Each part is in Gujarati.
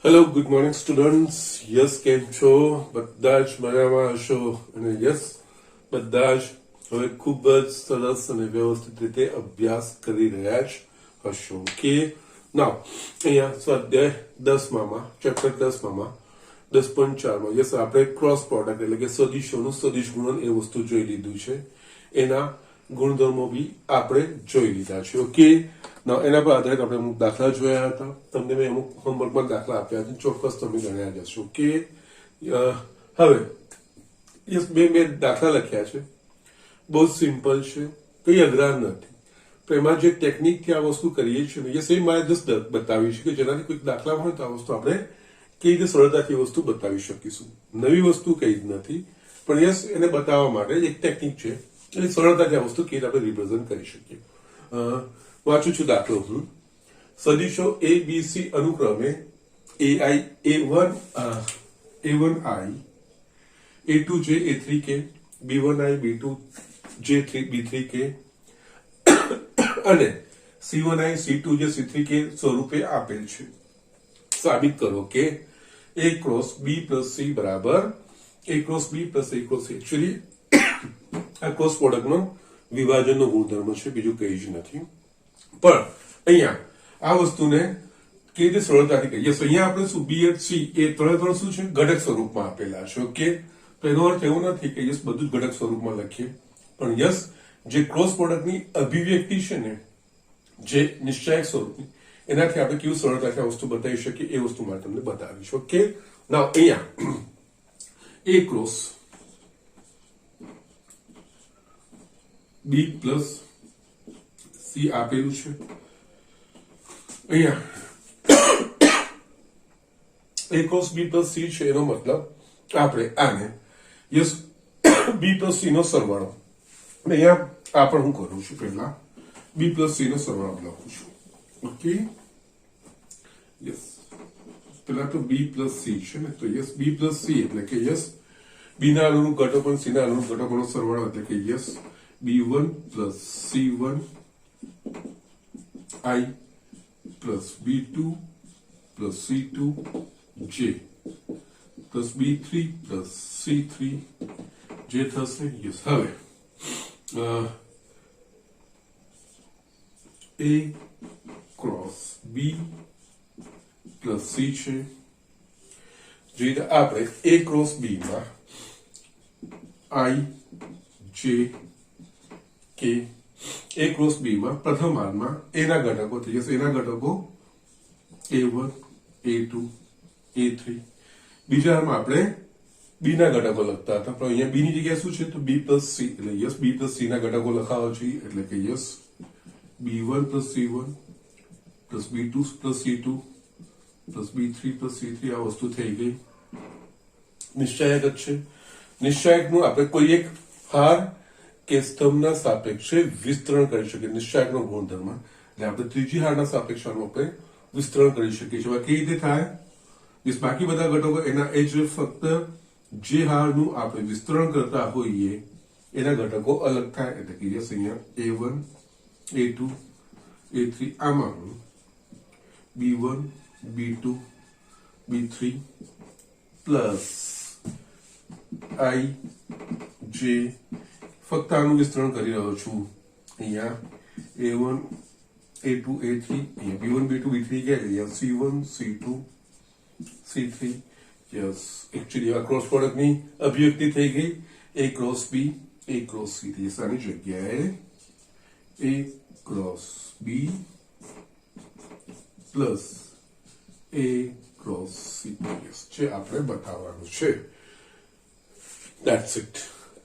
Hello good morning students. Yes કેમ છો? બધા જ મજામાં હશો અને યસ બધા જ હવે ખૂબ જ સરસ અને વ્યવસ્થિત રીતે અભ્યાસ કરી રહ્યા જ હશો. ઓકે, નાવ અહીંયા સ્વાધ્યાય 10માં ચેપ્ટર 10માં 10.4માં યસ આપણે ક્રોસ પ્રોડક્ટ એટલે કે સદિશોનું સદિશ ગુણન એ વસ્તુ જોઈ લીધું છે. એના ગુણધર્મો બી આપણે જોઈ લીધા છે. ઓકે, એના પર આધારિત આપણે અમુક દાખલા જોયા હતા. તમને મેં અમુક હોમવર્કમાં દાખલા આપ્યા હતા, ચોક્કસ તમે ગણ્યા જશો. કે હવે યસ બે દાખલા લખ્યા છે, બહુ સિમ્પલ છે, કઈ અઘરા નથી. તો એમાં જે ટેકનિકથી આ વસ્તુ કરીએ છીએ યસ એ મારે જસ્ટ બતાવી છે કે જેનાથી કોઈક દાખલા હોય તો આ વસ્તુ આપણે કઈ રીતે સરળતાથી વસ્તુ બતાવી શકીશું. નવી વસ્તુ કઈ જ નથી, પણ યસ એને બતાવવા માટે એક ટેકનિક છે. એટલે સરળતાથી આ વસ્તુ કેવી રીતે આપણે રિપ્રેઝન્ટ કરી શકીએ. વાંચું છું દાખલો હું. સદિશો A B C અનુક્રમે AI A1 A1I A2J A3K B1I B2 J3 B3K અને C1I C2J C3K સ્વરૂપે આપેલ છે. સાબિત કરો કે A cross B plus C બરાબર A cross B plus A cross C. Actually આ ક્રોસ પ્રોડક્ટનો વિભાજનનો ગુણધર્મ છે, બીજું કઈ જ નથી. પણ અહીંયા આ વસ્તુને કેવી રીતે સરળતાથી કહીએ. અહીંયા આપણે શું B અને C એ ત્રણ શું છે, ઘટક સ્વરૂપમાં આપેલા છે. ઓકે, તો એનો અર્થ એવો નથી કે યસ બધું જ ઘટક સ્વરૂપમાં લખીએ, પણ યસ જે ક્રોસ પ્રોડક્ટની અભિવ્યક્તિ છે ને, જે નિશ્ચાયક સ્વરૂપની, એનાથી આપણે કેવું સરળતાથી આ વસ્તુ બતાવી શકીએ એ વસ્તુ માટે તમને બતાવીશ. ઓકે, નાવ અહીંયા A cross B plus C આપેલું છે. અહીંયા A cross B plus C છે, એનો મતલબ આપણે આને યસ B પ્લસ C નો સરવાળો, અને અહીંયા આ પણ હું કરું છું, પહેલા B પ્લસ C નો સરવાળો લખું છું. ઓકે, યસ પેલા તો B પ્લસ C છે ને, તો યસ B પ્લસ C એટલે કે યસ B ના અનુરૂપ ઘટકો C ના અનુરૂપ ઘટકોનો સરવાળો એટલે કે yes B1 plus C1 I plus B2 plus C2 J plus B3 plus C3 જે થશે. યસ હવે A cross B plus C છે. જે રીતે આપણે A ક્રોસ B માં I J K A cross B માં પ્રથમ હાલમાં A ના ઘટકો થઈ જશે, એના ઘટકો A1 A2 A3. બીજા હાલમાં આપણે B ના ઘટકો લખતા હતા, પણ અહીંયા B ની જગ્યાએ શું છે તો B પ્લસ C, એટલે યસ B પ્લસ C ના ઘટકો લખાવો જોઈએ, એટલે કે yes B1 plus C1 plus B2 plus C2 plus B3 plus C3. આ વસ્તુ થઈ ગઈ. નિશ્ચાયક જ છે. નિશ્ચાયકનું આપણે કોઈ એક હાર કે સ્તંભના સાપેક્ષે વિસ્તરણ કરી શકીએ, નિશ્ચાયકનો ગુણધર્મ. એટલે આપણે ત્રીજી હારના સાપેક્ષમાં આપણે વિસ્તરણ કરી શકીએ છીએ. કેવી રીતે થાય? બાકી બધા ઘટકો એના એ જ ફક્ત જે હારનું આપણે વિસ્તરણ કરતા હોઈએ એના ઘટકો અલગ થાય, એટલે કે યસ અહીંયા A1 A2 A3 આમાં B1 B2 B3 plus I J ફક્ત આનું વિસ્તરણ કરી રહ્યો છું. અહીંયા A1 A2 A3 અહીંયા B1 B2 B3 ગયા, અહીંયા C1 C2 C3. Yes actually આ ક્રોસ પ્રોડક્ટની અભિવ્યક્તિ થઈ ગઈ. A cross B A cross C થી આની જગ્યાએ A cross B plus A cross C yes જે આપણે બતાવવાનું છે. That's it.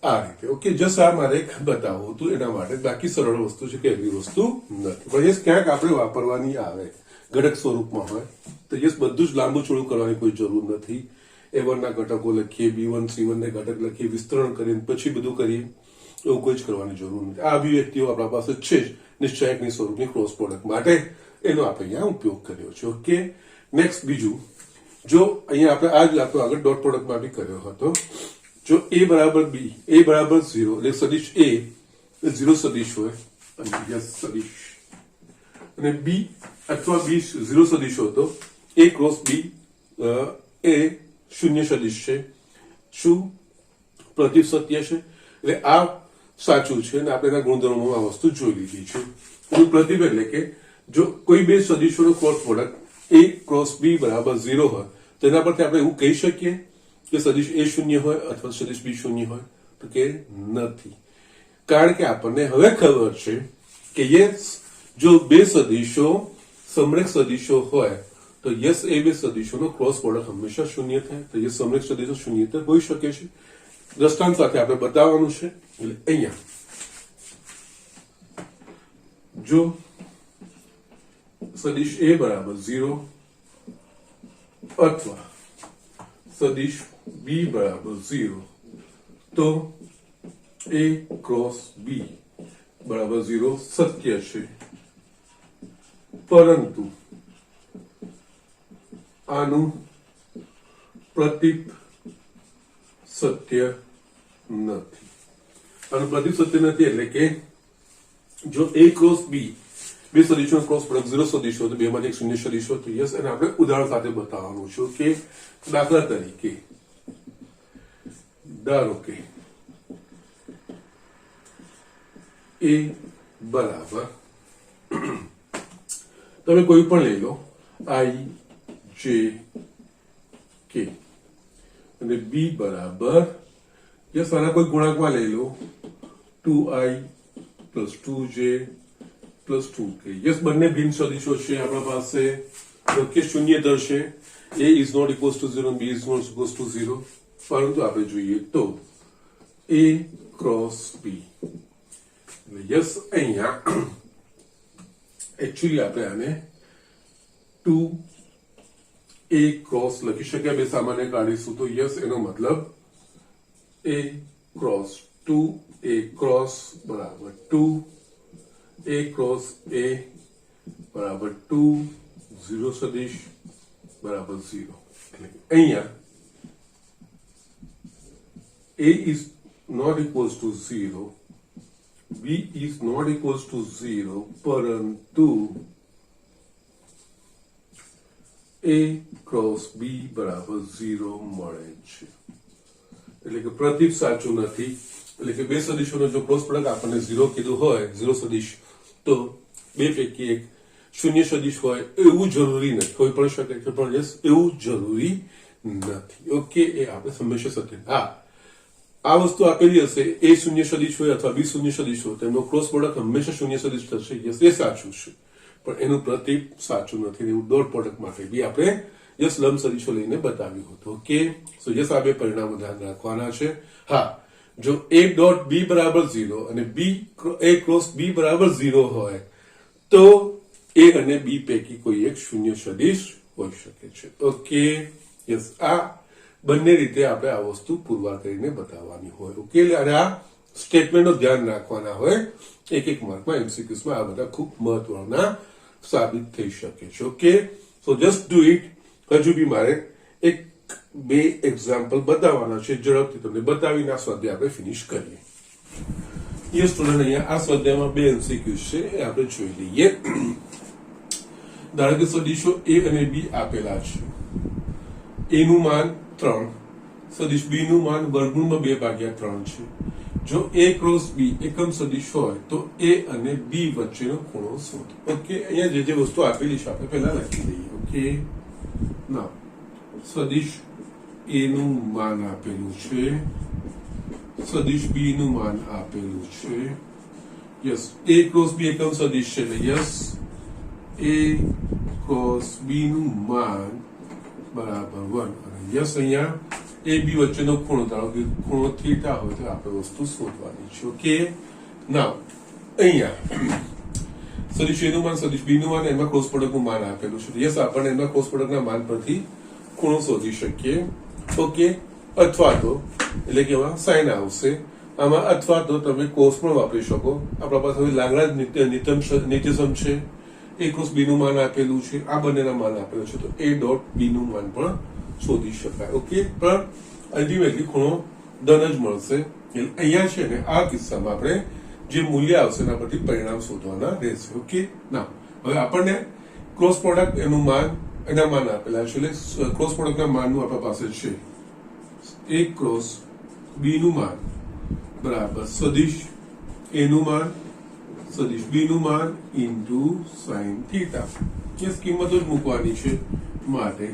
આ રીતે. ઓકે, જસ્ટ આ મારે બતાવવું હતું એના માટે. બાકી સરળ વસ્તુ છે કે એવી વસ્તુ નથી, પણ યસ ક્યાંક આપણે વાપરવાની આવે, ઘટક સ્વરૂપમાં હોય તો યસ બધું જ લાંબુ ચોળું કરવાની કોઈ જરૂર નથી. A1 ના ઘટકો લખીએ, B1 C1 ને ઘટક લખીએ, વિસ્તરણ કરીને પછી બધું કરીએ, એવું કોઈ જ કરવાની જરૂર નથી. આ અભિવ્યક્તિઓ આપણા પાસે છે જ નિશ્ચાયકની સ્વરૂપની ક્રોસ પ્રોડક્ટ માટે, એનો આપણે અહીંયા ઉપયોગ કર્યો છે. ઓકે, નેક્સ્ટ બીજું, જો અહીંયા આપણે આ જ દાખલો આગળ ડોટ પ્રોડક્ટમાં બી કર્યો હતો. જો A બરાબર B A બરાબર 0 એટલે સદિશ A 0 સદિશ હોય અને યસ સદિશ, અને B અથવા B 0 સદિશ હોય તો A ક્રોસ B એ શૂન્ય સદિશ છે, શું પ્રદીપ સત્ય છે, એટલે આ સાચું છે અને આપણે એના ગુણધર્મોમાં આ વસ્તુ જોઈ લીધી છે. એનું પ્રદીપ એટલે કે જો કોઈ બે સદિશોનો cross product a cross b બરાબર 0 હોય તો એના પરથી આપણે એવું કહી શકીએ કે સદિશ a શૂન્ય હોય અથવા સદિશ b શૂન્ય હોય, તો કે નથી. કારણ કે આપણને હવે ખબર છે કે યસ જો બે સદિશો સમરેખ સદિશો હોય તો યસ એ બે સદિશોનો ક્રોસ પ્રોડક્ટ હંમેશા શૂન્ય થાય, તો યસ સમરેખ સદિશો શૂન્ય હોઈ શકે છે. દ્રષ્ટાંત સાથે આપણે બતાવવાનું છે. એટલે અહીંયા જો સદિશ a બરાબર 0 અથવા સદિશ b બરાબર 0 તો a ક્રોસ b બરાબર 0 સત્ય છે, પરંતુ આનું પ્રતીપ સત્ય નથી. આનું પ્રતીપ સત્ય નથી એટલે કે જો a ક્રોસ b બે સદિશોનો ક્રોસ પ્રોડક્ટ 0 સદિશો તો બેમાંથી એક શૂન્ય સદિશો, તો યસ અને આપણે ઉદાહરણ સાથે બતાવવાનું છે કે દાખલા તરીકે ધારો કે a બરાબર તમે કોઈ પણ લઈ લો i j k અને b બરાબર યસ આના કોઈ ગુણાંકમાં લઈ લો 2i plus 2j plus 2k. Yes બંને ભિન્ન સદિશો છે આપણા પાસે, કે શૂન્ય દર છે, a is not equals to 0 and b is not equals to 0, પરંતુ આપણે જોઈએ તો a ક્રોસ b. યસ અહીંયા એકચ્યુઅલી આપણે આને 2a ક્રોસ લખી શક્યા, બે સામાન્ય કાઢીશું તો યસ એનો મતલબ a ક્રોસ 2a ક્રોસ બરાબર 2a ક્રોસ a બરાબર 2 0 સદિશ બરાબર 0. એટલે અહીંયા a is not equals to 0, b is not equals to 0, પરંતુ a ક્રોસ b બરાબર 0 મળે છે. એટલે કે પ્રતીપ સાચું નથી. એટલે કે બે સદિશોનો જો ક્રોસ પ્રોડક્ટ આપણને 0 કીધું હોય, 0 સદિશ, તો બે પૈકી એક શૂન્ય સદિશ હોય એવું જરૂરી નથી, કોઈ પણ શકે છે, પણ યસ એવું જરૂરી નથી. ઓકે, એ આપણે હંમેશા સત્ય. હા, આ વસ્તુ આપેલી હશે a શૂન્ય સદિશ હોય અથવા b શૂન્ય સદિશ હોય, તેમનો ક્રોસ પ્રોડક્ટ હંમેશા શૂન્ય સદિશ થશે. યસ એ સાચું છે, પણ એનું પ્રતીપ સાચું નથી. એવું ડોટ પ્રોડક્ટ માટે બી આપણે યસ લંબ સદિશો લઈને બતાવ્યું હતું. ઓકે, સો યસ આ બે પરિણામો ધ્યાન રાખવાના છે. હા, જો a ડોટ b બરાબર 0 અને a ક્રોસ b બરાબર 0 હોય તો a અને b પૈકી કોઈ એક શૂન્ય સદિશ હોઈ શકે છે. ઓકે, યસ આ બંને રીતે આપણે આ વસ્તુ પુરવાર કરીને બતાવવાની હોય. ઓકે, અને આ સ્ટેટમેન્ટનું ધ્યાન રાખવાના હોય. એક માર્કમાં એમસીક્યુઝમાં આ બધા ખૂબ મહત્વના સાબિત થઈ શકે છે. Okay, so just do it. હજુ બી મારે એક બે એક્ઝામ્પલ બતાવવાના છે, ઝડપથી તમને બતાવીને આ સ્વાધ્યાય આપણે ફિનિશ કરીએ. યસ સ્ટુડન્ટ, અહીંયા આ સ્વાધ્યાયમાં બે એમસીક્યુઝ છે, એ આપણે જોઈ લઈએ. ધારો કે સદિશો a અને b આપેલા છે. a નું માન 3, સદિશ b નું માન વર્ગમૂળમાં 2/3 છે. જો a ક્રોસ b એકમ સદિશ હોય તો a અને b વચ્ચેનો ખૂણો શોધો. ઓકે, અહીંયા જે વસ્તુ આપેલી છે આપણે પહેલા લખી દઈએ. ઓકે, ના સદિશ a નું માન આપેલું છે, સદિશ b નું માન આપેલું છે. યસ, a ક્રોસ b એકમ સદિશ છે, એટલે યસ a ક્રોસ b નું માન બરાબર 1. અને યસ અહીંયા a b વચ્ચેનો ખૂણો, ધારો કે ખૂણો થીટા હોય તો આપણે વસ્તુ શોધવાની છે. ઓકે, નાઉ અહીંયા સદિશ a નું માન, સદિશ b નું માન, એમાં ક્રોસ પ્રોડક્ટ નું માન આપેલું છે. યસ, આપણને એના ક્રોસ પ્રોડક્ટ ના માન પરથી ખૂણો શોધી શકીએ. ઓકે, અથવા તો એટલે કે એમાં સાઇન આવશે આમાં, અથવા તો તમે કોસ પણ વાપરી શકો. આપણા પાસે હવે લાગણા નિત્યસમ છે, a ક્રોસ b નું માન આપેલું છે, આ બંનેના માન આપેલું છે, તો a ડોટ b નું માન પણ શોધી શકાય. ઓકે, પણ અલ્ટિમેટલી ખૂણો ધન જ મળશે. એટલે અહીંયા છે ને આ કિસ્સામાં આપણે જે મૂલ્ય આવશે એના પરથી પરિણામ શોધવાના રહેશે. ઓકે, ના હવે આપણને ક્રોસ પ્રોડક્ટ એનું માન એના માન આપેલા છે, એટલે ક્રોસ પ્રોડક્ટના માનનું આપણા પાસે છે a ક્રોસ b નું માન બરાબર સદિશ a નું માન સદિશ b નું માન ઇન્ટુ સાઇન થીટા. એ કિંમતો જ મૂકવાની છે માટે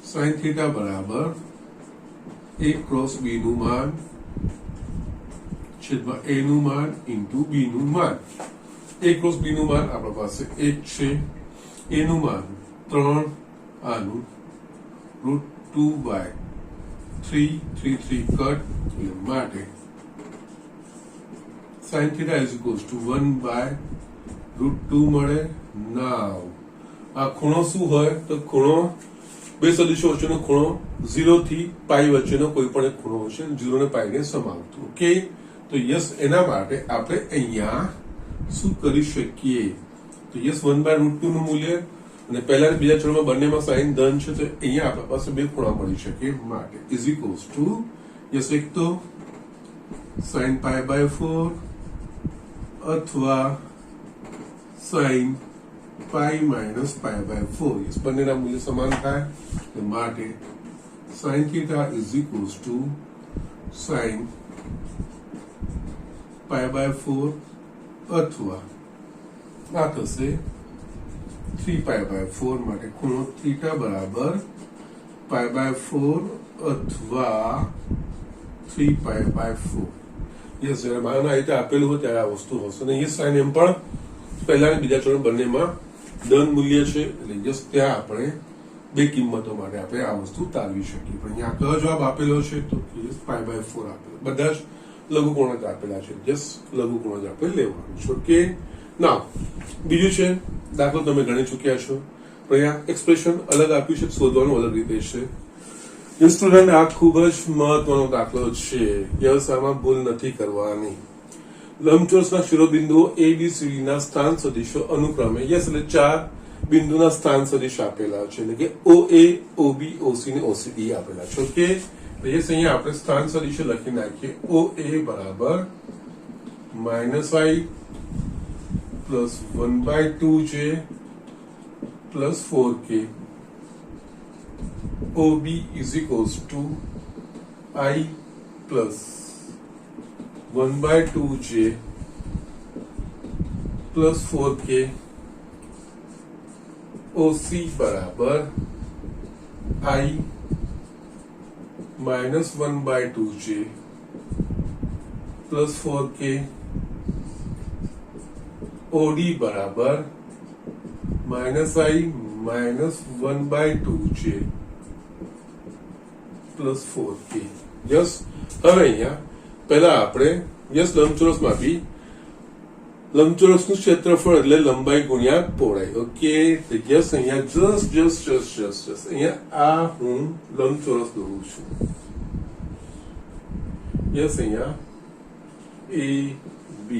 સાઇન થીટા બરાબર a ક્રોસ b નું માન છેદમાં a નું માન ઇન્ટુ b નું માન. a ક્રોસ b નું માન આપણા પાસે 1 છે, a નું માન 3 આનું √2/3 3 3 કટ એટલે માટે sin theta is equals to 1/√2 મળે. નાવ આ ખૂણો શું હોય તો ખૂણો બે સદિશો વચ્ચેનો ખૂણો 0 થી પાઈ વચ્ચેનો કોઈ પણ એક ખૂણો હશે, 0 ને પાઈ ને સમાવતો. ઓકે, તો યસ એના માટે આપણે અહીંયા શું કરી શકીએ તો યસ 1/√2 નું મૂલ્ય અને પહેલા અને બીજા ચરણમાં બંનેમાં સાઇન ધન છે, તો અહીંયા આપણા પાસે બે ખૂણા મળી શકે માટે ઇઝ ઇક્વલ્સ ટુ યસ એક તો sin π/4 અથવા sin π - π/4. યસ બંનેના મૂલ્ય સમાન થાય માટે sin θ is equals to sin π/4 અથવા આ થશે 3π/4 માટે ખૂણો થીટા બરાબર π/4 અથવા 3π/4. યસ જ્યારે માના આ રીતે આપેલું હોય ત્યારે આ વસ્તુ હશે ને. યસ સાઇન એમ પણ પહેલા અને બીજા ચરણ બંનેમાં ધન મૂલ્ય છે, એટલે યસ ત્યાં આપણે બે કિંમતો માટે આપણે આ વસ્તુ તારવી શકીએ. પણ અહીંયા કયો જવાબ આપેલો છે તો યસ π/4 આપેલો. બધા જ લઘુકોણ જ આપેલા છે, યસ લઘુકોણ જ આપણે લેવાનું છે. ઓકે, ના બીજું છે દાખલો તમે ગણી ચૂક્યા છો, પણ અહીંયા એક્સપ્રેશન અલગ આપ્યું છે, શોધવાનું અલગ રીતે છે. સ્ટુડન્ટ આ ખૂબ જ મહત્વનો દાખલો છે. યસ આમાં ભૂલ નથી કરવાની. લંબચોરસના શિરોબિંદુઓ a b c d ના સ્થાન સદિશો અનુક્રમે યસ એટલે 4 બિંદુના સ્થાન સદિશ આપેલા છે, એટલે કે OA OB OC ને OCD આપેલા છે. ઓકે, યસ અહીંયા આપણે સ્થાન સદિશો લખી નાખીએ. OA બરાબર -i plus 1/2j plus 4k. OB is equals to I plus 1/2j plus 4k. OC बराबर I minus 1/2j plus 4k. OD बराबर minus I minus 1/2j plus 4k. Yes હવે અહીંયા પહેલા આપણે યસ લંબચોરસમાંથી લંબચોરસનું ક્ષેત્રફળ એટલે લંબાઈ ગુણ્યા પહોળાઈ. ઓકે, તો યસ અહીંયા જસ્ટ અહીંયા આ હું લંબચોરસ દોરું છું. યસ અહીંયા A B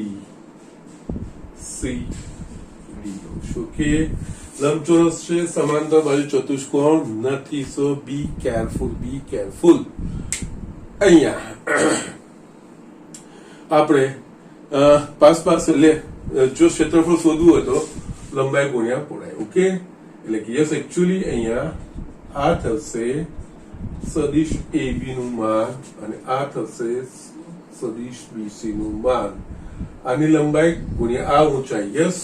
C D દઉં છું. ઓકે, લંબચોરસ છે, સમાંતર બાજુ ચતુષ્કોણ નથી, સો બી કેરફુલ. અહીંયા આપણે પાસ એટલે જો ક્ષેત્રફળ શોધવું હોય તો લંબાઈ ગુણ્યા પહોળાઈ. ઓકે, એટલે કે યસ એકચ્યુઅલી અહીંયા આ થશે સદિશ AB નું માન અને આ થશે સદિશ BC નું માન. આની લંબાઈ ગુણ્યા આ ઊંચાઈ. યસ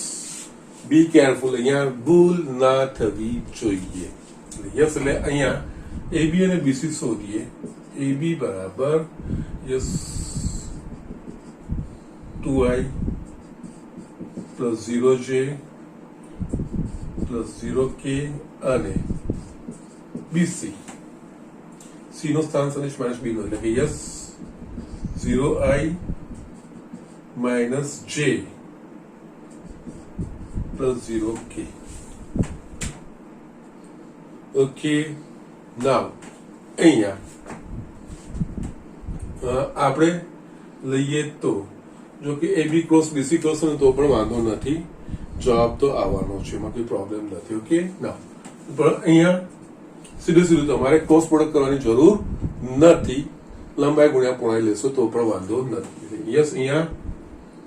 બી કેરફુલ, અહીંયા ભૂલ ના થવી જોઈએ. યસ એટલે અહીંયા AB અને BC શોધીએ. AB બરાબર yes 2i plus 0j plus 0k અને BC C નો સ્થાન સદિશ માઇનસ B નો, એટલે કે yes 0i minus j plus 0k. Okay, now અહીંયા આપણે લઈએ તો જો કે AB ક્રોસ BC ક્રોસ તો પણ વાંધો નથી, જવાબ તો આવવાનો છે, એમાં કોઈ પ્રોબ્લેમ નથી. ઓકે, ના પણ અહીંયા સીધું તમારે ક્રોસ પ્રોડક્ટ કરવાની જરૂર નથી, લંબાઈ ગુણ્યા પહોળાઈ લેશો તો પણ વાંધો નથી. યસ અહીંયા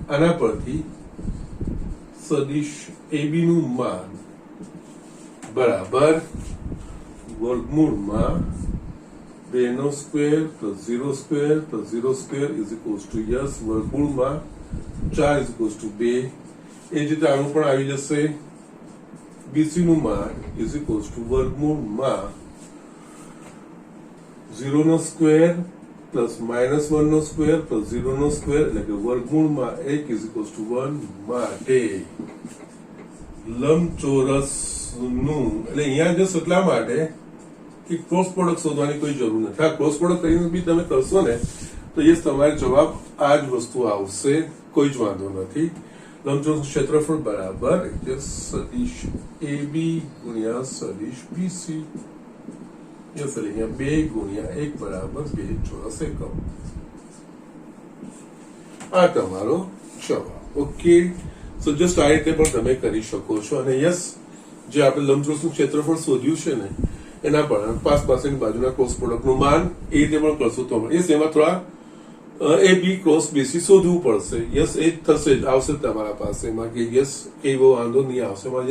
આના પરથી સદિશ AB નું માન બરાબર વર્ગમૂળમાં 2 square plus 0 square plus 0 square is equals two yes વર્ગમૂળમાં 4 ઇઝ ઇક્વલ્સ ટુ 2. એ જ રીતે આનું પણ આવી જશે બીસી નું માન ઇઝ ઇક્વલ્સ ટુ વર્ગમૂળમાં 0 નો સ્ક્વેર પ્લસ -1 નો સ્ક્વેર પ્લસ 0 નો સ્ક્વેર એટલે કે વર્ગમૂળમાં 1 ઇઝ ઇક્વલ્સ ટુ 1 માટે લંબચોરસ નું એટલે અહીંયા જस्ट એટલા માટે કે ક્રોસ પ્રોડક્ટ શોધવાની કોઈ જરૂર નથી. આ ક્રોસ પ્રોડક્ટ કરીને બી તમે કરશો ને તો એ તમારો જવાબ આ જ વસ્તુ આવશે, કોઈ જ વાંધો નથી. લંબચોરસ ક્ષેત્રફળ બરાબર સદિશ AB ગુણ્યા સદિશ BC. યસ અહીંયા 2 ગુણ્યા 1 બરાબર 2 ચોરસ એકમ. આ તમારો જવાબ. ઓકે, સો જસ્ટ આ રીતે પણ તમે કરી શકો છો. અને યસ, જે આપણે લંબચોરસનું ક્ષેત્રફળ શોધ્યું છે ને એના પણ પાસની બાજુના ક્રોસ પ્રોડક્ટનું માન એ રીતે પણ કરશું તો યસ એમાં થોડા AB ક્રોસ BC શોધવું પડશે. યસ એ થશે જ, આવશે તમારા પાસે એમાં કે યસ એવો વાંધો નહીં આવશે. એમાં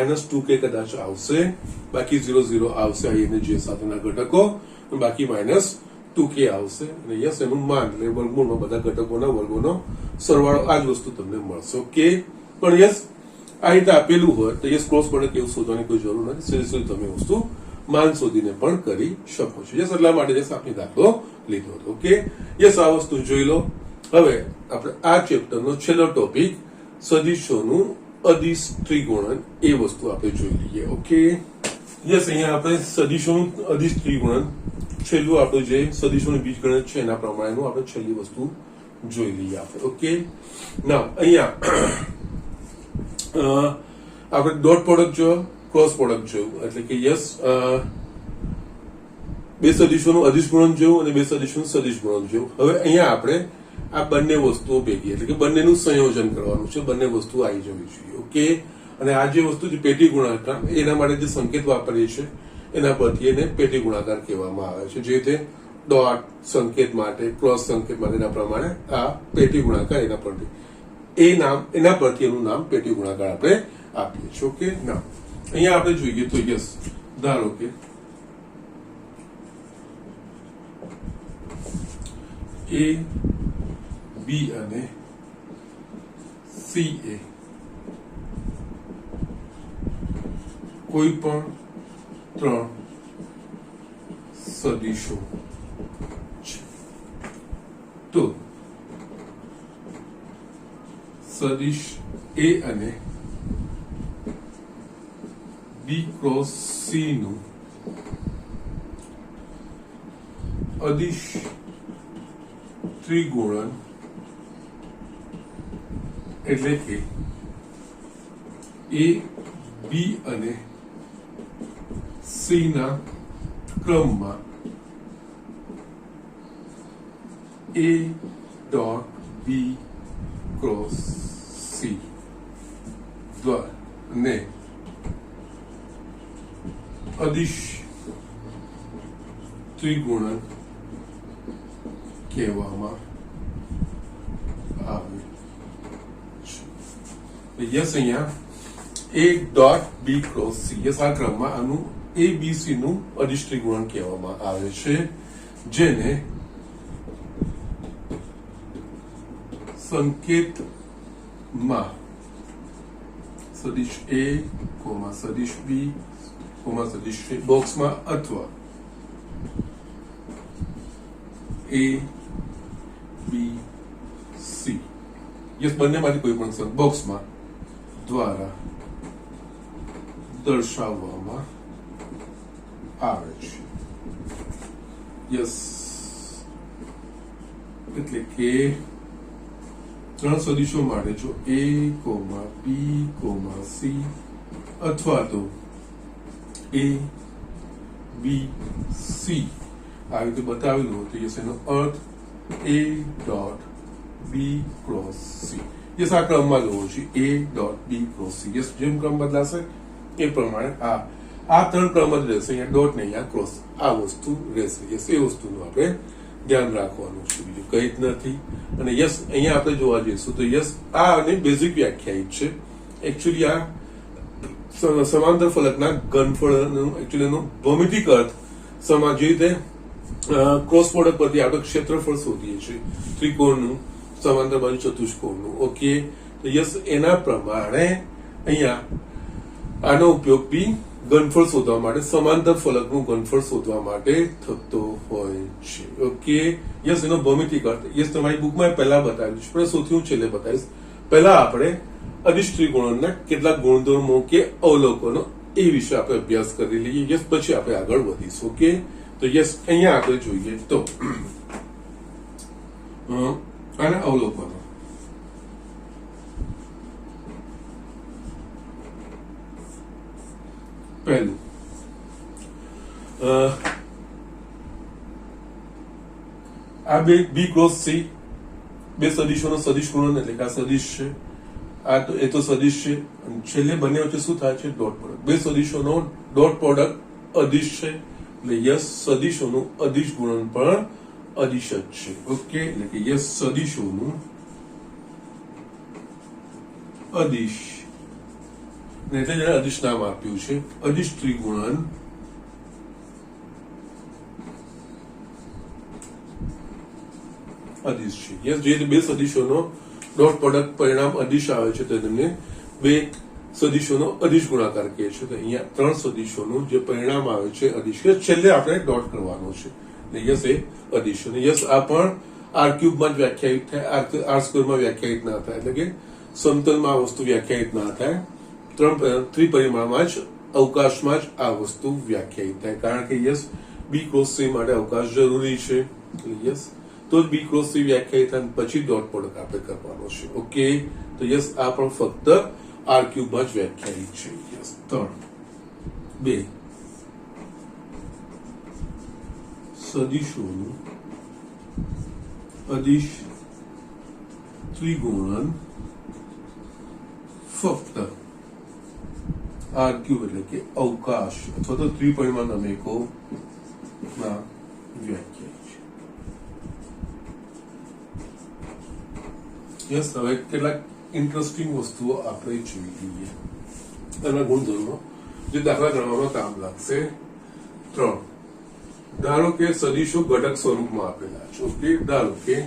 યસ -2k કદાચ આવશે, બાકી 0 0 આવશે અને જે સાથેના ઘટકો, બાકી -2k આવશે. અને યસ એનું માન એટલે વર્ગમૂળમાં બધા ઘટકોના વર્ગોનો સરવાળો આ જ વસ્તુ તમને મળશે. ઓકે, પણ યસ આ રીતે આપેલું હોય તો યસ ક્રોસ પ્રોડક્ટ એવું શોધવાની કોઈ જરૂર નથી. સીધી તમે વસ્તુ માન શોધીને પણ કરી શકો છો. યસ એટલા માટે યસ આપણે દાખલો લીધો હતો. ઓકે, યસ આ વસ્તુ જોઈ લો. હવે આપણે આ ચેપ્ટરનો છેલ્લો ટોપિક સદિશોનું અદિશ ત્રિગુણન એ વસ્તુ આપણે જોઈ લઈએ. ઓકે, યસ અહીંયા આપણે સદિશોનું અદિશ ત્રિગુણન છેલ્લું આપણું જે સદિશોનું બીજગણિત છે એના પ્રમાણેનું આપણે છેલ્લી વસ્તુ જોઈ લઈએ આપણે. ઓકે, ના અહીંયા આપણે ડોટ પ્રોડક્ટ જોયો, ક્રોસ પ્રોડક્ટ જોયું, એટલે કે યસ બે સદિશોનું અદિશ ગુણન જોયું અને બે સદિશોનું સદિશ ગુણન જોયું. હવે અહીંયા આપણે આ બંને વસ્તુઓ ભેગી એટલે કે બંનેનું સંયોજન કરવાનું છે, બંને વસ્તુ આવી જવી જોઈએ. ઓકે, અને આ જે વસ્તુ છે પેટી ગુણાકાર, એના માટે જે સંકેત વાપરીએ છીએ એના પરથી એને પેટી ગુણાકાર કહેવામાં આવે છે. જે રીતે ડોટ સંકેત માટે, ક્રોસ સંકેત માટેના પ્રમાણે આ પેટી ગુણાકાર એના પરથી એનું નામ પેટી ગુણાકાર આપણે આપીએ છીએ. ઓકે, ના અહીંયા આપણે જોઈએ તો યસ ધારો કે A, B અને C એ કોઈ પણ 3 સદિશો છે તો સદિશ A અને B ક્રોસ C નું અદિશ ત્રિગુણન એટલે કે A, B અને C ના ક્રમમાં A dot B cross C દ્વારા ને અદિશ ત્રિગુણન કહેવામાં આવે છે. યસ અહીંયા A dot B cross C yes આ ક્રમમાં આનું ABC નું અદિશ ત્રિગુણન કહેવામાં આવે છે, જેને સંકેતમાં સદિશ A, સદિશ B, સદિશ C બોક્સમાં અથવા A, B, C યસ બંનેમાંથી કોઈ પણ બોક્સમાં દ્વારા દર્શાવવામાં આવે છે. યસ એટલે કે 3 સદિશો માટે જો A, B, C અથવા તો A, B, C આ રીતે બતાવેલું હોય તો યસ એનો અર્થ A dot B cross C yes આ ક્રમમાં જોવો છે. A dot B cross C yes જેમ ક્રમ બદલાશે એ પ્રમાણે આ 3 ક્રમ જ રહેશે. અહીંયા ડોટ ને અહીંયા ક્રોસ આ વસ્તુ રહેશે. યસ એ વસ્તુનું આપણે ધ્યાન રાખવાનું છે, બીજું કંઈ જ નથી. અને યસ અહીંયા આપણે જોવા જઈશું તો યસ આ અને બેઝિક વ્યાખ્યાયિત છે. એકચ્યુઅલી આ સમાંતર ફલકના ઘનફળનું એકચ્યુઅલી ભૌમિતિક અર્થ જે રીતે ક્રોસ પ્રોડક્ટ પરથી આપણે ક્ષેત્રફળ શોધીએ છીએ ત્રિકોણનું, સમાંતર બાજુ ચતુષ્કોણનું. ઓકે, તો યસ, એના પ્રમાણે અહીંયા આનો ઉપયોગ બી ઘનફળ શોધવા માટે, સમાંતર ફલકનું ઘનફળ શોધવા માટે થતો હોય છે. ઓકે, યસ, એનો ભૌમિતિક અર્થ યસ તમારી બુકમાં પહેલા બતાવ્યું છે, પણ સૌથી હું છેલ્લે બતાવીશ. પહેલા આપણે અદિશ ત્રિકોણોના કેટલાક ગુણધર્મો કે અવલોકનો એ વિશે આપણે અભ્યાસ કરી લઈએ. યસ, પછી આપણે આગળ વધીશું. ઓકે, તો યસ, અહીંયા આપણે જોઈએ તો આના અવલોકનો. પહેલું, આ બે બી ક્રોસ સી બે સદિશોનો સદિશ ગુણન, એટલે કે આ સદિશ છે, આ તો એ તો સદિશ છે, અને છેલ્લે બંને વચ્ચે શું થાય છે? Dot product. બે સદિશોનો ડોટ પ્રોડક્ટ અદિશ છે, એટલે યસ, સદિશોનું અદિશ ગુણન પણ અદિશ જ છે. ઓકે, એટલે કે યસ, સદિશોનું અદિશ, એટલે જેને અદિશ નામ આપ્યું છે, અદિશ ત્રિગુણન અદિશ છે. યસ, જે બે સદિશોનો ડોટ પ્રોડક્ટ પરિણામ અદિશ આવે છે, તેમને બે સદિશોનો અદિશ ગુણાકાર કહે છે. તો અહીંયા ત્રણ સદિશોનું જે પરિણામ આવે છે અદિશ, છેલ્લે આપણે ડોટ કરવાનો છે. યસ, એ અદિશ. યસ, આ પણ આર ક્યુબમાં જ વ્યાખ્યાયિત થાય, આર સ્ક્વેરમાં વ્યાખ્યાયિત ના થાય, એટલે કે સમતલમાં આ વસ્તુ વ્યાખ્યાયિત ના થાય. ત્રિપરિમાણમાં જ, અવકાશમાં જ આ વસ્તુ વ્યાખ્યાયિત થાય, કારણ કે યસ, બી ક્રોસ સી માટે અવકાશ જરૂરી છે. યસ, તો જ બી ક્રોસ સી વ્યાખ્યાયિત થાય, પછી ડોટ પ્રોડક્ટ આપણે કરવાનો છે. ઓકે, તો યસ, આ પણ ફક્ત આર ક્યુબમાં જ વ્યાખ્યાયિત છે. યસ, 3 2 સદિશોનું અદિશ ત્રિગુણન ફક્ત આર ક્યુબ, એટલે કે અવકાશ અથવા તો ત્રિપરિમાણ અમેકો ના વ્યાખ્યાયિત છે. યસ, હવે કેટલાક ઇન્ટરેસ્ટિંગ વસ્તુઓ આપણે જોઈ લઈએ, એના ગુણધર્મો જે દાખલા ગણવામાં કામ લાગશે. 3, ધારો કે સદિશો ઘટક સ્વરૂપમાં આપેલા છે. ઓકે, ધારો કે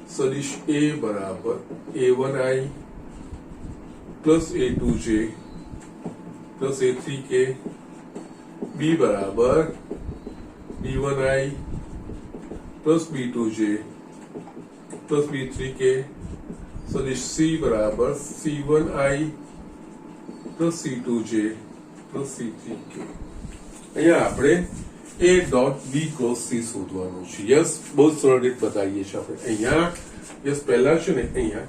સદિશ એ બરાબર a1i plus a2j plus a3k, b બરાબર b1i plus b2j plus b3k, સદિશ c બરાબર c1i plus c2j plus c3k. અહીંયા આપણે A dot B cross C શોધવાનું છે. યસ, બહુ સરળ રીત બતાવીએ છીએ આપણે અહીંયા. યસ, પહેલા છે ને અહીંયા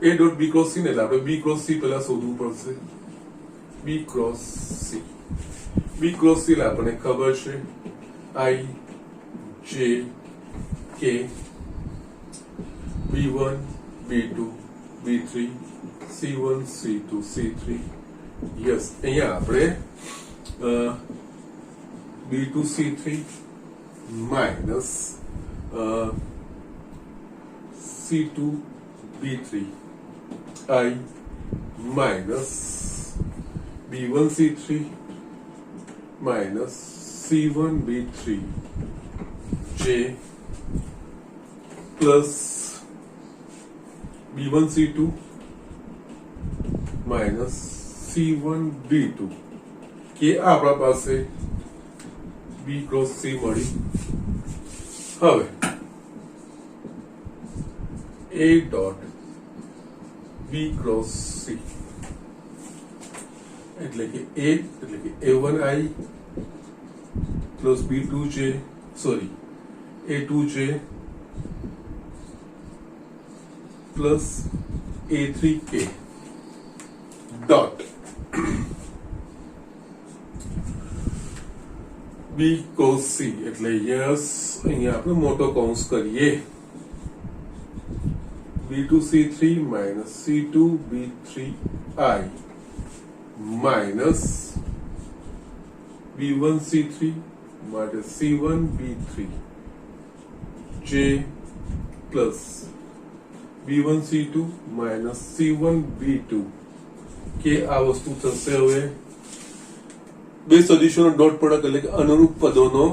એ ડોટ બી ક્રોસ સી ને, એટલે આપણે બી ક્રોસ સી પહેલા શોધવું પડશે. B cross C, B cross C આપણને ખબર છે આઈ જે કે b1 b2 b3 c1 c2 c3. Yes, અહીંયા આપણે b2 c3 minus c2 b3 i minus b1 c3 minus c1 b3 j plus b1 c2 minus c1 b2 કે આપણા પાસે બી ક્રોસ સી મળી. હવે A dot B cross C એટલે કે a1i plus b2j a2j plus a3k dot બી ક્રોસ સી, એટલે યસ, અહીંયા આપણે મોટો કૌંસ કરીએ, b2 c3 minus c2 b3i minus b1 c3 માટે c1 b3 j plus b1 c2 minus c1 b2 કે આ વસ્તુ થશે હવે બે સદિશોનો ડોટ પ્રોડક્ટ એટલે કે અનુરૂપ પદોનો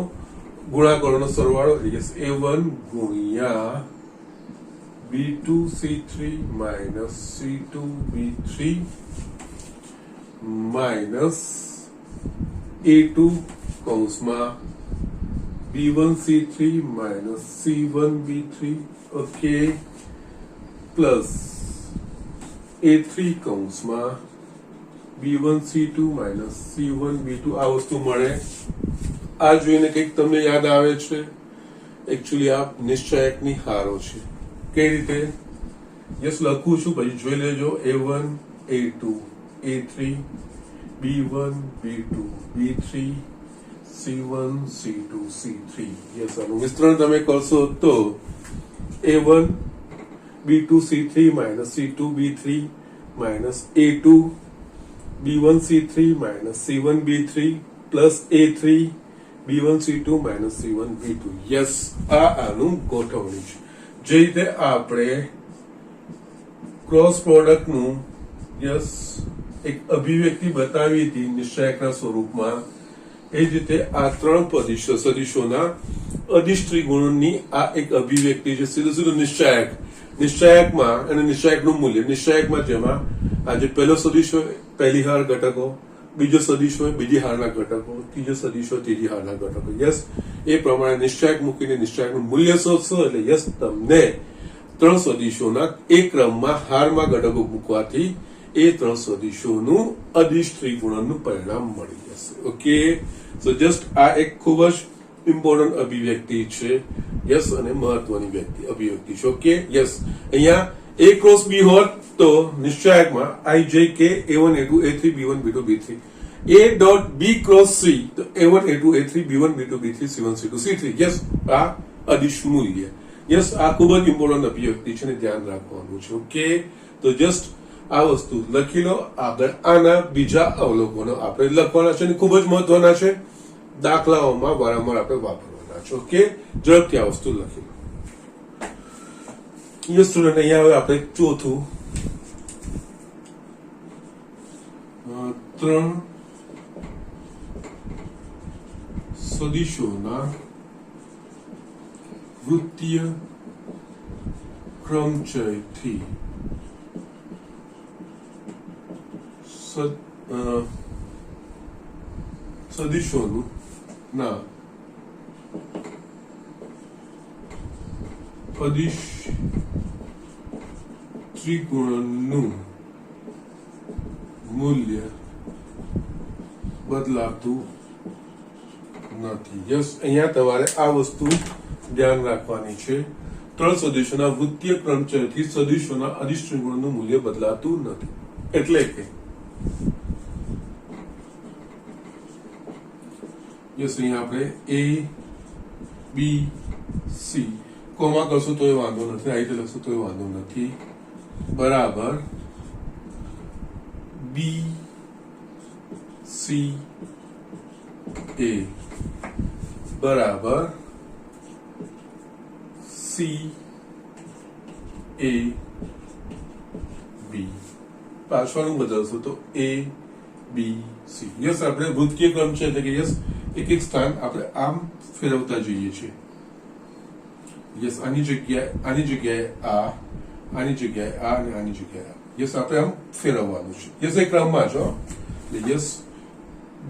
ગુણાકારોનો સરવાળો યસ A1 ગુણ્યા B2C3 minus C2B3 minus A2 કૌંસમાં B1C3 minus C1B3 okay plus A3 કૌંસમાં B1C2 માઇનસ C1B2 આ વસ્તુ મળે. આ જોઈને કંઈક તમને યાદ આવે છે? એકચ્યુઅલી આ નિશ્ચયકની હારો છે. કઈ રીતે? યસ લખું છું, પછી જોઈ લેજો. A1 A2 A3 B1 B2 B3 C1 C2 C3 yes આનું વિસ્તરણ તમે કરશો તો A1 B2 C3 minus C2 B3 minus A2 B1 C3 minus C1 B3 plus A3 B1 C2 minus C1 B2 yes આ આનું ગોઠવણી છે. જે રીતે આપણે ક્રોસ પ્રોડક્ટનું યસ એક અભિવ્યક્તિ બતાવી હતી નિશ્ચયકના સ્વરૂપમાં, એ જ રીતે આ ત્રણ સદિશોના અદિશ ત્રિગુણોની આ એક અભિવ્યક્તિ છે. સીધું સીધું નિશ્ચયકમાં અને નિશ્ચયકનું મૂલ્ય નિશ્ચયકમાં જેમાં આજે પહેલો સદિશ હોય પહેલી હાર ઘટકો, બીજો સદિશ હોય બીજી હારના ઘટકો, ત્રીજો સદિશ હોય ત્રીજી હારના ઘટકો. યસ એ પ્રમાણે નિશ્ચયક મૂકીને નિશ્ચયકનું મૂલ્ય શોધશો એટલે યસ તમને ત્રણ સદિશોના એક ક્રમમાં હારમાં ઘટકો મૂકવાથી એ ત્રણ સદિશોનું અદિશ ત્રિગુણનનું પરિણામ મળી જશે. ઓકે, સો જસ્ટ આ એક ખૂબ જ ઇમ્પોર્ટન્ટ અભિવ્યક્તિ છે. યસ અને મહત્વની અભિવ્યક્તિ છે. ઓકે યસ અહીંયા A ક્રોસ B હોત તો નિશ્ચયકમાં IJ K A1 A2 A3 B1 B2 B3 A dot B cross C તો A1 A2 A3 B1 B2 B3 C1 C2 C3 yes આ અદિશ મૂલ્ય. યસ આ ખૂબ જ ઇમ્પોર્ટન્ટ અભિવ્યક્તિ છે ને ધ્યાન રાખવાનું છે. ઓકે, તો જસ્ટ આ વસ્તુ લખી લો. આગળ આના બીજા અવલોકનો આપણે લખવાના છે અને ખૂબ જ મહત્વના છે. દાખલાઓમાં વારંવાર આપણે વાપરવાના છે. ઓકે, ઝડપથી આ વસ્તુ લખી લો. યસ સ્ટુડન્ટ, અહીંયા હવે આપણે ચોથું ત્રણ સદિશોના વૃત્તીય ક્રમચયથી સદિશોનું ના અદિશ ત્રિગુણનું મૂલ્ય બદલાતું નથી. યસ અહીંયા તમારે આ વસ્તુ ધ્યાન રાખવાની છે. ત્રણ સદિશોના વૃત્તીય ક્રમચયથી સદિશોના અદિશ ત્રિગુણનું મૂલ્ય બદલાતું નથી. એટલે કે યસ અહીંયા આપણે A B C કોમા કરશું તો એ વાંધો નથી, આ રીતે લખશું તો એ વાંધો નથી, બરાબર B C A બરાબર C A B પાછળનું બદલશું તો A B C. યસ આપણે વૃત્તીય ક્રમ છે એટલે કે યસ એક એક સ્થાન આપણે આમ ફેરવતા જઈએ છીએ. યસ આની જગ્યાએ આ, આની જગ્યાએ આ અને આની જગ્યાએ આ. યસ આપણે આમ ફેરવવાનું છે. યસ એ ક્રમમાં છો એટલે yes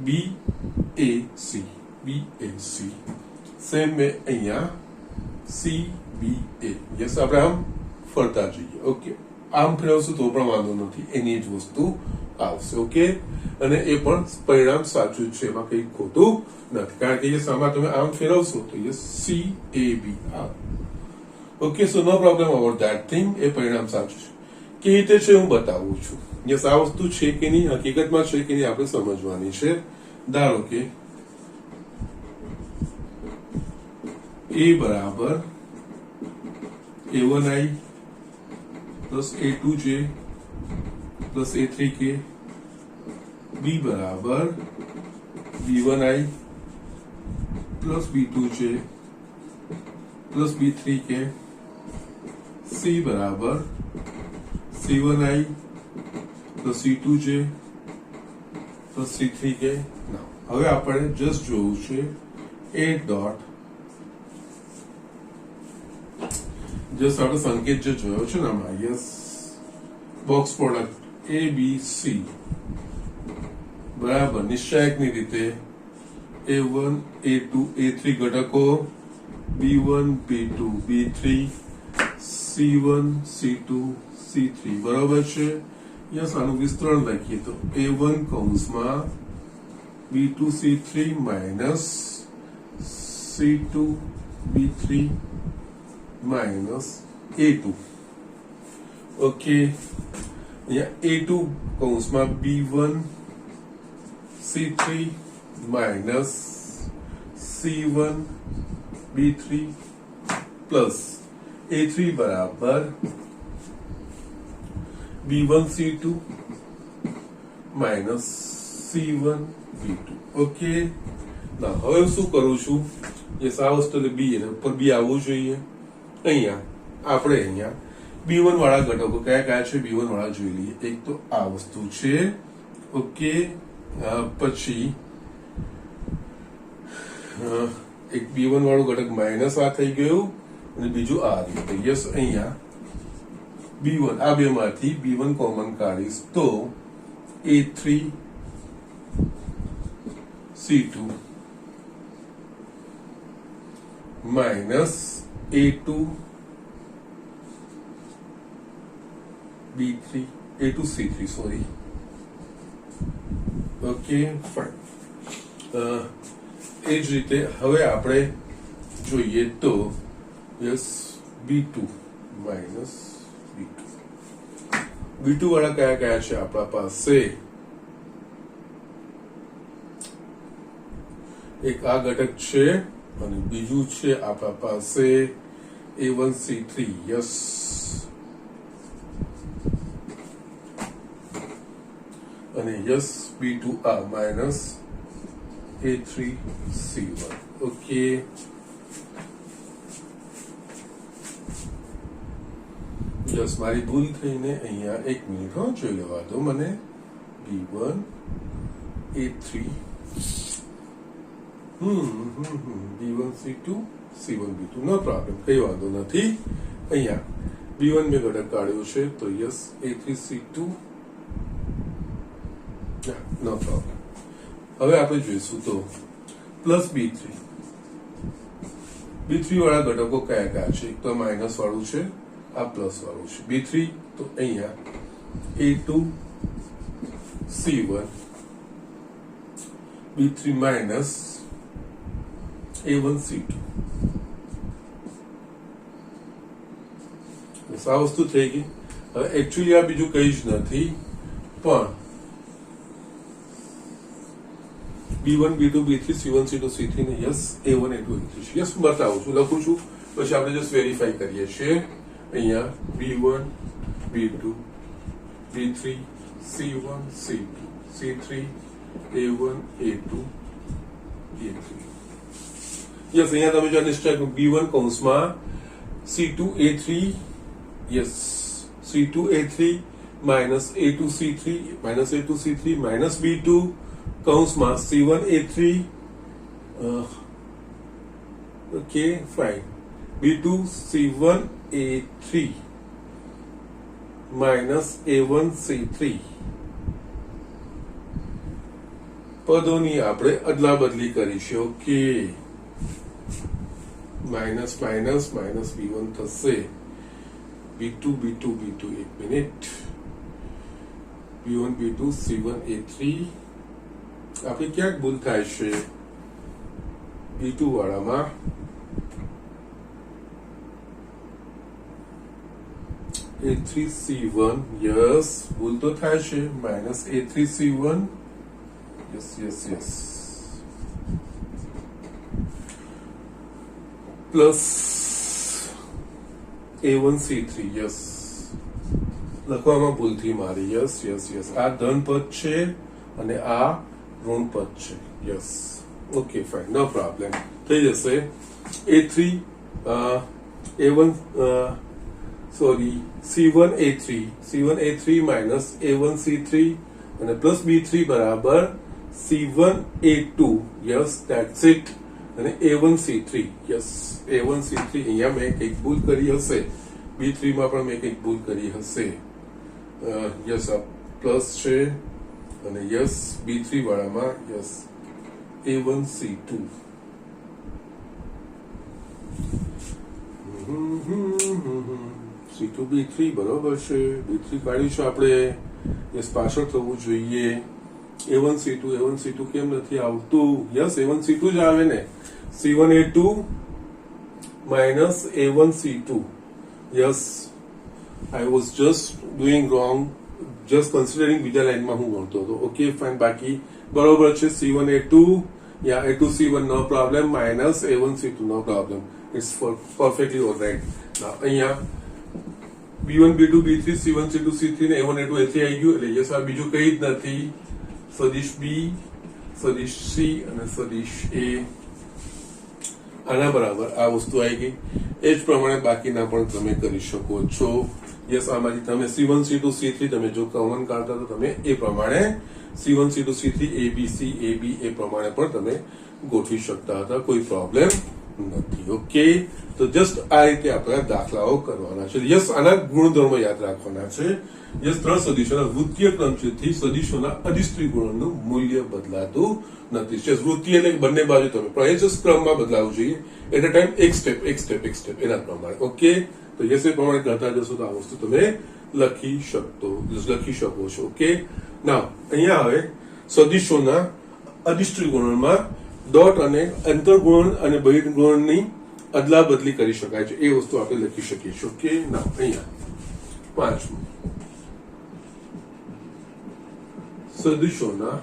B A C B A C same મે અહીંયા C B A. યસ આપણે આમ ફરતા જઈએ. ઓકે, આમ ફેરવશું તો પણ વાંધો નથી, એની જ વસ્તુ આવશે. ઓકે, અને એ પણ પરિણામ સાચું છે, એમાં કંઈ ખોટું નથી, કારણ કે યસ આમાં તમે આમ ફેરવશો તો યસ C A B આ. Okay, so no problem about that thing. એ પરિણામ સાચું છે. કેવી રીતે છે હું બતાવું છું. યસ આ વસ્તુ છે કે નહીં, હકીકતમાં છે કે નહીં આપણે સમજવાની છે. ધારો કે A બરાબર A1I plus A2J plus A3K, B બરાબર B1I plus B2J plus B3K, C બરાબર C1I plus C2J plus C3K. હવે આપણે જસ્ટ જોયું છે એ ડોટ જસ્ટ આપણે સંકેત જે જોયો છે ને આમાં યસ બોક્સ પ્રોડક્ટ ABC બરાબર નિશ્ચાયકની રીતે A1 A2 A3 ઘટકો B1 B2 B3 C1 C2 C3 બરાબર છે. યસ આનું વિસ્તરણ લખીએ તો A1 કૌંસમાં B2 C3 minus C2 B3 minus A2. Okay અહીંયા A2 કૌંસમાં B1 C3 minus C1 B3 plus A3 બરાબર B1 C2 minus C1 B2. Okay હવે શું કરું છું યસ આ વસ્તુ બી ઉપર બી આવવું જોઈએ. અહીંયા B1 વાળા ઘટકો કયા કયા છે B1 વાળા જોઈ લઈએ. એક તો આ વસ્તુ છે. ઓકે પછી એક B1 વાળું ઘટક માઇનસ આ થઈ ગયું અને બીજું આ રીતે. યસ અહીંયા B1 આ બે માંથી B1 કોમન કાઢીશ તો A3 C2 minus A2 B3 A2 C3 sorry. Okay fine. એ જ રીતે હવે આપણે જોઈએ તો યસ B2 માઇનસ B2 વાળા કયા કયા છે આપણા પાસે એક આ ઘટક છે અને બીજું છે આપણા પાસે A1 C3 યસ અને યસ B2 આ minus A3 C1. Okay yes મારી ભૂલ થઈને અહીંયા એક મિનિટ જોઈ લેવા દો મને B1 A3 B1 C2 C1 B2 નો પ્રોબ્લેમ કઈ વાંધો નથી. અહીંયા B1 મેં ઘટક કાઢ્યું છે તો યસ A3 C2 નો પ્રોબ્લેમ. હવે આપણે જોઈશું તો પ્લસ B3 વાળા ઘટકો કયા કયા છે. એક તો માઇનસ વાળું છે આ પ્લસ વાળું છે B3 તો અહીંયા A2 C1 B3 minus A1 C2. આ વસ્તુ થઈ ગઈ. હવે એકચ્યુઅલી આ બીજું કઈ જ નથી પણ B1 B2 B3 C1 C2 C3 ને yes A1 A2 A3 yes બતાવું છું લખું છું પછી આપણે જસ્ટ વેરીફાઈ કરીએ છીએ. અહીંયા B1 B2 B3 C1 C2 C3 A1 A2 A3 yes અહીંયા તમે જો નિશ્ચય B1 કૌંસમાં C2 A3 yes C2 A3 minus A2 C3 minus A2 C3 minus B2 કૌંસમાં C1 A3 okay fine B2 C1 A3 minus A1 C3 પદોની આપણે અદલા બદલી કરીશું. Okay minus minus minus B1 થશે B2 B2 B2 એક minute B1 B2 C1 A3 આપણી ક્યાંક ભૂલ થાય છે B2 વાળામાં A3 C1 યસ ભૂલ તો થાય છે minus A3 C1 yes yes yes plus A1 C3 yes લખવામાં ભૂલથી મારી યસ યસ યસ આ ધન પદ છે અને આ ઋણ પદ છે યસ ઓકે ફાઇન નો પ્રોબ્લેમ થઈ જશે A3 A1 sorry C1A3 minus A1C3 અને પ્લસ B3 બરાબર C1A2. Yes that's it. અને A1C3. યસ A1C3 અહીંયા મેં કંઈક ભૂલ કરી હશે, B3 માં પણ મેં કંઈક ભૂલ કરી હશે. યસ આ પ્લસ છે અને yes B3 વાળામાં yes A1C2. C2 B3 બરોબર છે. B3 કાઢીશું આપણે. યસ પાછળ થવું જોઈએ. A1C2 કેમ નથી આવતું? યસ A1C2 જ આવે ને. C1A2 minus A1C2. Yes I was just doing wrong, just considering બીજા લાઈનમાં હું ગણતો હતો. ઓકે ફાઇન, બાકી બરોબર છે. C1A2 યા A2C1 no problem minus A1C2 no problem. It's perfectly alright. અહીંયા B1 B2 B3 C1 C2 C3 ને A1 A2 A3 આવી ગયું એટલે યસ આ બીજું કંઈ જ નથી. સદિશ B, સદિશ C અને સદિશ A આના બરાબર આ વસ્તુ આવી ગઈ. એ જ પ્રમાણે બાકીના પણ તમે કરી શકો છો. યસ આમાંથી તમે C1 C2 C3 તમે જો કોમન કાઢતા તો તમે એ પ્રમાણે C1 C2 C3 ABC AB એ પ્રમાણે પણ તમે ગોઠવી શકતા હતા. કોઈ પ્રોબ્લેમ નથી. ઓકે, તો જસ્ટ આ રીતે આપણે દાખલાઓ કરવાના છે. યસ આના ગુણધર્મો યાદ રાખવાના છે. યસ ત્રણ સદિશોના વૃત્તીય ક્રમથી સદિશોના અદિશ ત્રિકોણનું મૂલ્ય બદલાતું નથી. વૃત્તીય એટલે બંને બાજુ તમે પણ એ જ ક્રમમાં બદલાવું જોઈએ. એટ અ ટાઈમ એક સ્ટેપ એના પ્રમાણે. ઓકે, તો યસ એ પ્રમાણે કરતા જશો તો આ વસ્તુ તમે લખી શકો છો. ઓકે, નાવ અહીંયા હવે સદિશોના અદિશ ત્રિકોણમાં ડોટ અને અંતર્ગુણન અને બહિર્ગુણનની અદલા બદલી કરી શકાય છે. એ વસ્તુ આપણે લખી શકીએ છીએ. ઓકે, નાવ અહીંયા પાંચમું સદિશોના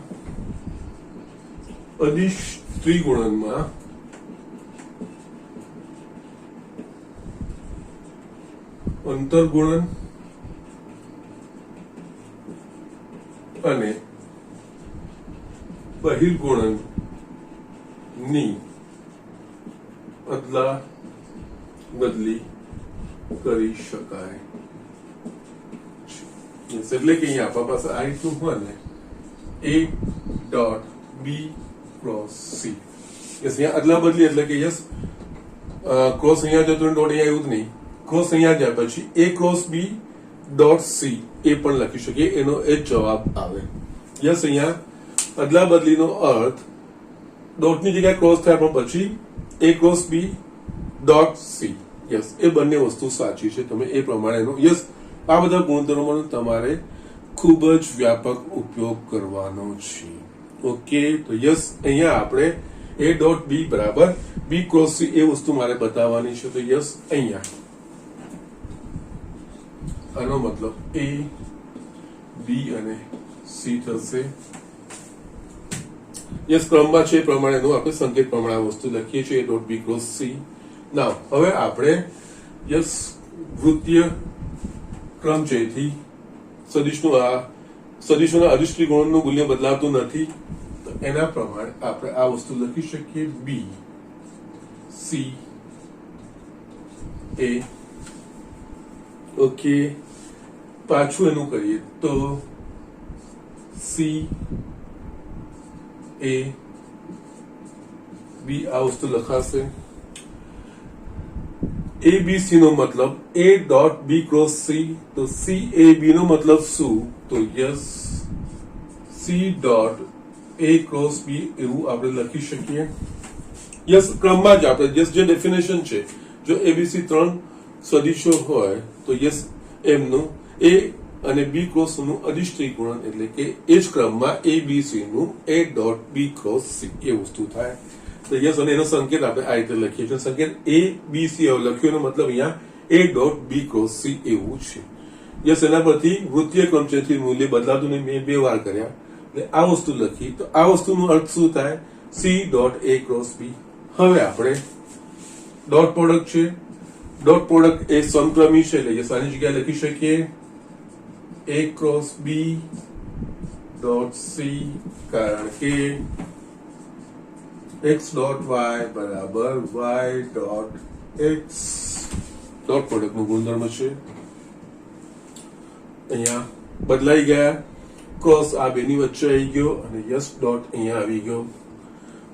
અદિશ ત્રિગુણનમાં અંતર્ગુણન અને બહિર્ગુણન ની અદલા બદલી કરી શકાય. એટલે કે અહીંયા આપણા પાસે આ રીતનું હોય ને A dot B cross C. Yes અહીંયા અદલા બદલી એટલે કે યસ ક્રોસ અહીંયા જતો ડોટ અહીંયા આવ્યું જ નહીં. ક્રોસ અહીંયા જાય પછી A cross B dot C એ પણ લખી શકીએ. એનો એ જવાબ આવે. યસ અહીંયા અદલા બદલીનો અર્થ ડોટની જગ્યાએ ક્રોસ થાય પણ પછી A cross B dot C. Yes એ બંને વસ્તુ સાચી છે. તમે એ પ્રમાણેનો યસ આ બધા ગુણધર્મોનો તમારે ખૂબ જ વ્યાપક ઉપયોગ કરવાનો છે. ઓકે, તો યસ અહીંયા આપણે A ડોટ B બરાબર B ક્રોસ C એ વસ્તુ મારે બતાવવાની છે. તો યસ અહીંયા આનો મતલબ A B અને C થશે. યસ ક્રમમાં છે એ પ્રમાણેનું આપણે સંકેત પ્રમાણે આ વસ્તુ લખીએ છીએ. A dot B cross C. નાવ હવે આપણે યસ વૃત્તીય ક્રમ છે એથી સદિશોના અદિશ ત્રિકોણનું મૂલ્ય બદલાતું નથી. તો એના પ્રમાણે આપણે આ વસ્તુ લખી શકીએ. B C A. ઓકે, પાછું એનું કરીએ તો C A B આ વસ્તુ લખાશે. ABC નો મતલબ A dot B cross C. તો CAB નો મતલબ શું? તો yes C dot A cross B એવું આપણે લખી શકીએ. યસ ક્રમમાં જ આપણે યસ જે ડેફિનેશન છે, જો ABC ત્રણ સદિશો હોય તો યસ એમનું A અને B ક્રોસ નું અદિશ ત્રિકોણ એટલે કે એ જ ક્રમમાં ABC નું A dot B cross C એ વસ્તુ થાય. તો યસ અને એનો સંકેત આપણે આ રીતે લખીએ છીએ. સંકેત ABC લખ્યો એનો મતલબ અહીંયા A dot B cross C એવું છે. યસ એના પરથી વૃત્તીય ક્રમચયથી મૂલ્ય બદલાતું નહીં. મેં 2 વાર કર્યા એટલે આ વસ્તુ લખી. તો આ વસ્તુનો અર્થ શું થાય? C dot A cross B. હવે આપણે ડોટ પ્રોડક્ટ છે. ડોટ પ્રોડક્ટ એ સમક્રમી છે એટલે યસ આની જગ્યાએ લખી શકીએ A cross B dot C કારણ કે x ડોટ y બરાબર y dot x dot product નું ગુણધર્મ છે. અહીંયા બદલાઈ ગયા, ક્રોસ આ બેની વચ્ચે આવી ગયો અને યસ ડોટ અહીંયા આવી ગયો.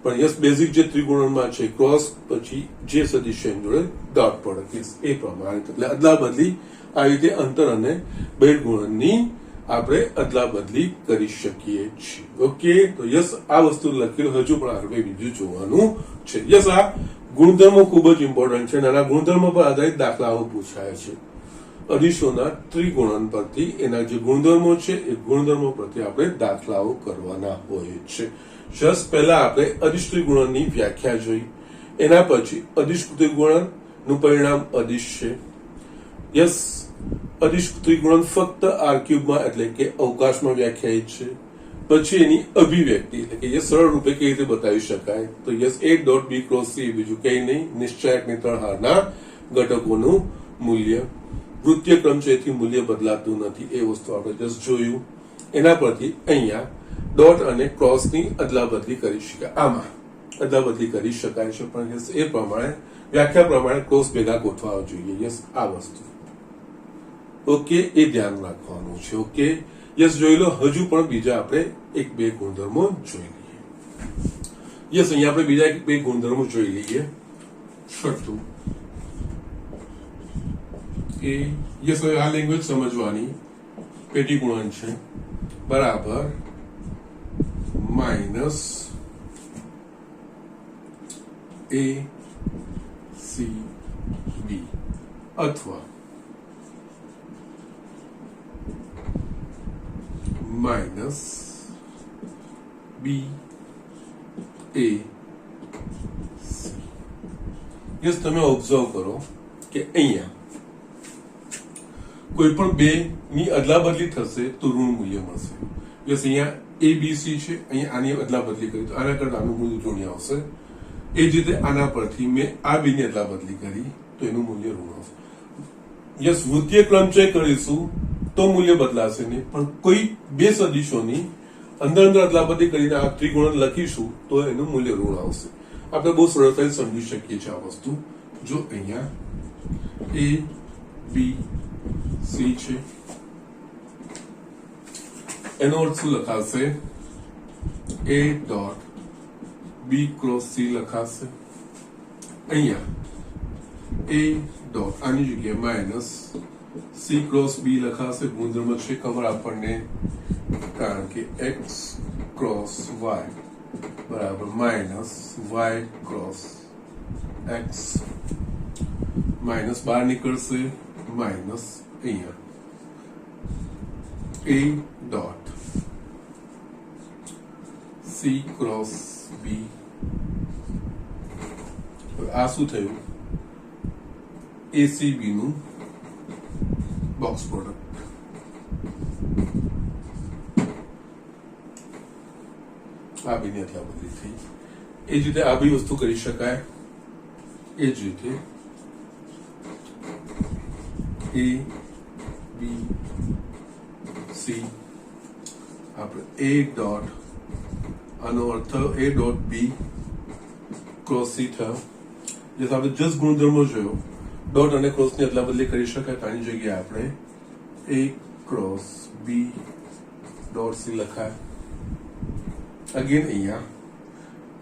પણ યસ બેઝિક જે ત્રિગુણનમાં છે ક્રોસ પછી જે સદિશ એની જોડે ડોટ પ્રોડક્ટ એ પ્રમાણે, એટલે અદલા બદલી આ રીતે અંતર અને બહિર્ગુણનની આપણે અદલા બદલી કરી શકીએ છીએ. ઓકે, તો યસ આ વસ્તુ લખેલું, હજુ પણ આપણે બીજું જોવાનું છે. યસ આ ગુણધર્મો ખૂબ જ ઇમ્પોર્ટન્ટ છે. નાના ગુણધર્મો પર આધારિત દાખલાઓ પૂછાય છે. અદિશોના ત્રિગુણન પરથી એના જે ગુણધર્મો છે એ ગુણધર્મો પરથી આપણે દાખલાઓ કરવાના હોય છે. યસ પહેલા આપણે અદિશ ત્રિગુણનની વ્યાખ્યા જોઈ, એના પછી અદિશ ત્રિગુણન નું પરિણામ અદિશ છે. યસ અદિશ ત્રિગુણન ફક્ત આર ક્યુબમાં એટલે કે અવકાશમાં વ્યાખ્યાયિત છે. પછી એની અભિવ્યક્તિ એટલે કે એ સરળ રૂપે કેવી રીતે બતાવી શકાય, તો yes a dot B cross c બીજું કઈ નહીં, નિશ્ચયકની ત્રણ હારના ઘટકોનું મૂલ્ય. વૃત્તીય ક્રમ છે એથી મૂલ્ય બદલાતું નથી, એ વસ્તુ આપણે જસ્ટ જોયું. એના પરથી અહીંયા ડોટ અને ક્રોસની અદલા બદલી કરી શકાય, આમાં અદલા બદલી કરી શકાય છે. પણ યસ એ પ્રમાણે વ્યાખ્યા પ્રમાણે ક્રોસ ભેગા ગોઠવા જોઈએ. યસ આ વસ્તુ ઓકે, એ ધ્યાન રાખવાનું છે. ઓકે, યસ જોઈ લો. હજુ પણ બીજા આપણે એક બે ગુણધર્મો જોઈ લઈએ. યસ અહીંયા આપણે બીજા એક બે ગુણધર્મો જોઈ લઈએ. છઠ્ઠું કે યસ હવે આ લેંગ્વેજ સમજવાની, પેટી ગુણન છે બરાબર માઇનસ એ સી બી અથવા minus B A C. Yes તમે ઓબ્ઝર્વ કરો કે અહીંયા કોઈ પણ બે ની અદલા બદલી થશે તો ઋણ મૂલ્ય મળશે. યસ અહીંયા એ બી સી છે, અહીંયા આની અદલા બદલી કરી તો આના કરતા આનું મૂલ્ય ઋણ આવશે. એ જ રીતે આના પરથી મેં આ બે ની અદલા બદલી કરી તો એનું મૂલ્ય ઋણ આવશે. યસ વૃત્તીય ક્રમચય કરીશું તો મૂલ્ય બદલાશે નહીં, પણ કોઈ બે સદિશોની અંદર અંદર અદલા બદલી કરીને આ ત્રિગુણન લખીશું તો એનું મૂલ્ય ઋણ આવશે. આપણે બહુ સરળતાથી સમજી શકીએ છીએ આ વસ્તુ. જો અહીંયા એ બી સી છે, એનો અર્થ શું લખાશે? A dot B cross c લખાશે. અહીંયા એ ડોટ આની જગ્યાએ માઇનસ સી ક્રોસ બી લખાશે. ગુણધર્મ છે ખબર આપણને, કારણ કે એક્સ ક્રોસ વાય બરાબર minus y cross x. Minus બહાર નીકળશે, માઇનસ અહીંયા એ ડોટ સી ક્રોસ બી. આ શું થયું? એસીબી નું બોક્સ પ્રોડક્ટ. આ બીની અદલા બદલી થઈ. એ જ રીતે આ બી વસ્તુ કરી શકાય. એ જ રીતે એ બી સી આપણે એ ડોટ આનો અર્થ A dot B cross C થયો. જે આપણે જસ્ટ ગુણધર્મો જોયો, ડોટ અને ક્રોસ ની અદલા બદલી કરી શકાય. તો આની જગ્યાએ આપણે A cross B dot C લખાય. અગેન અહીંયા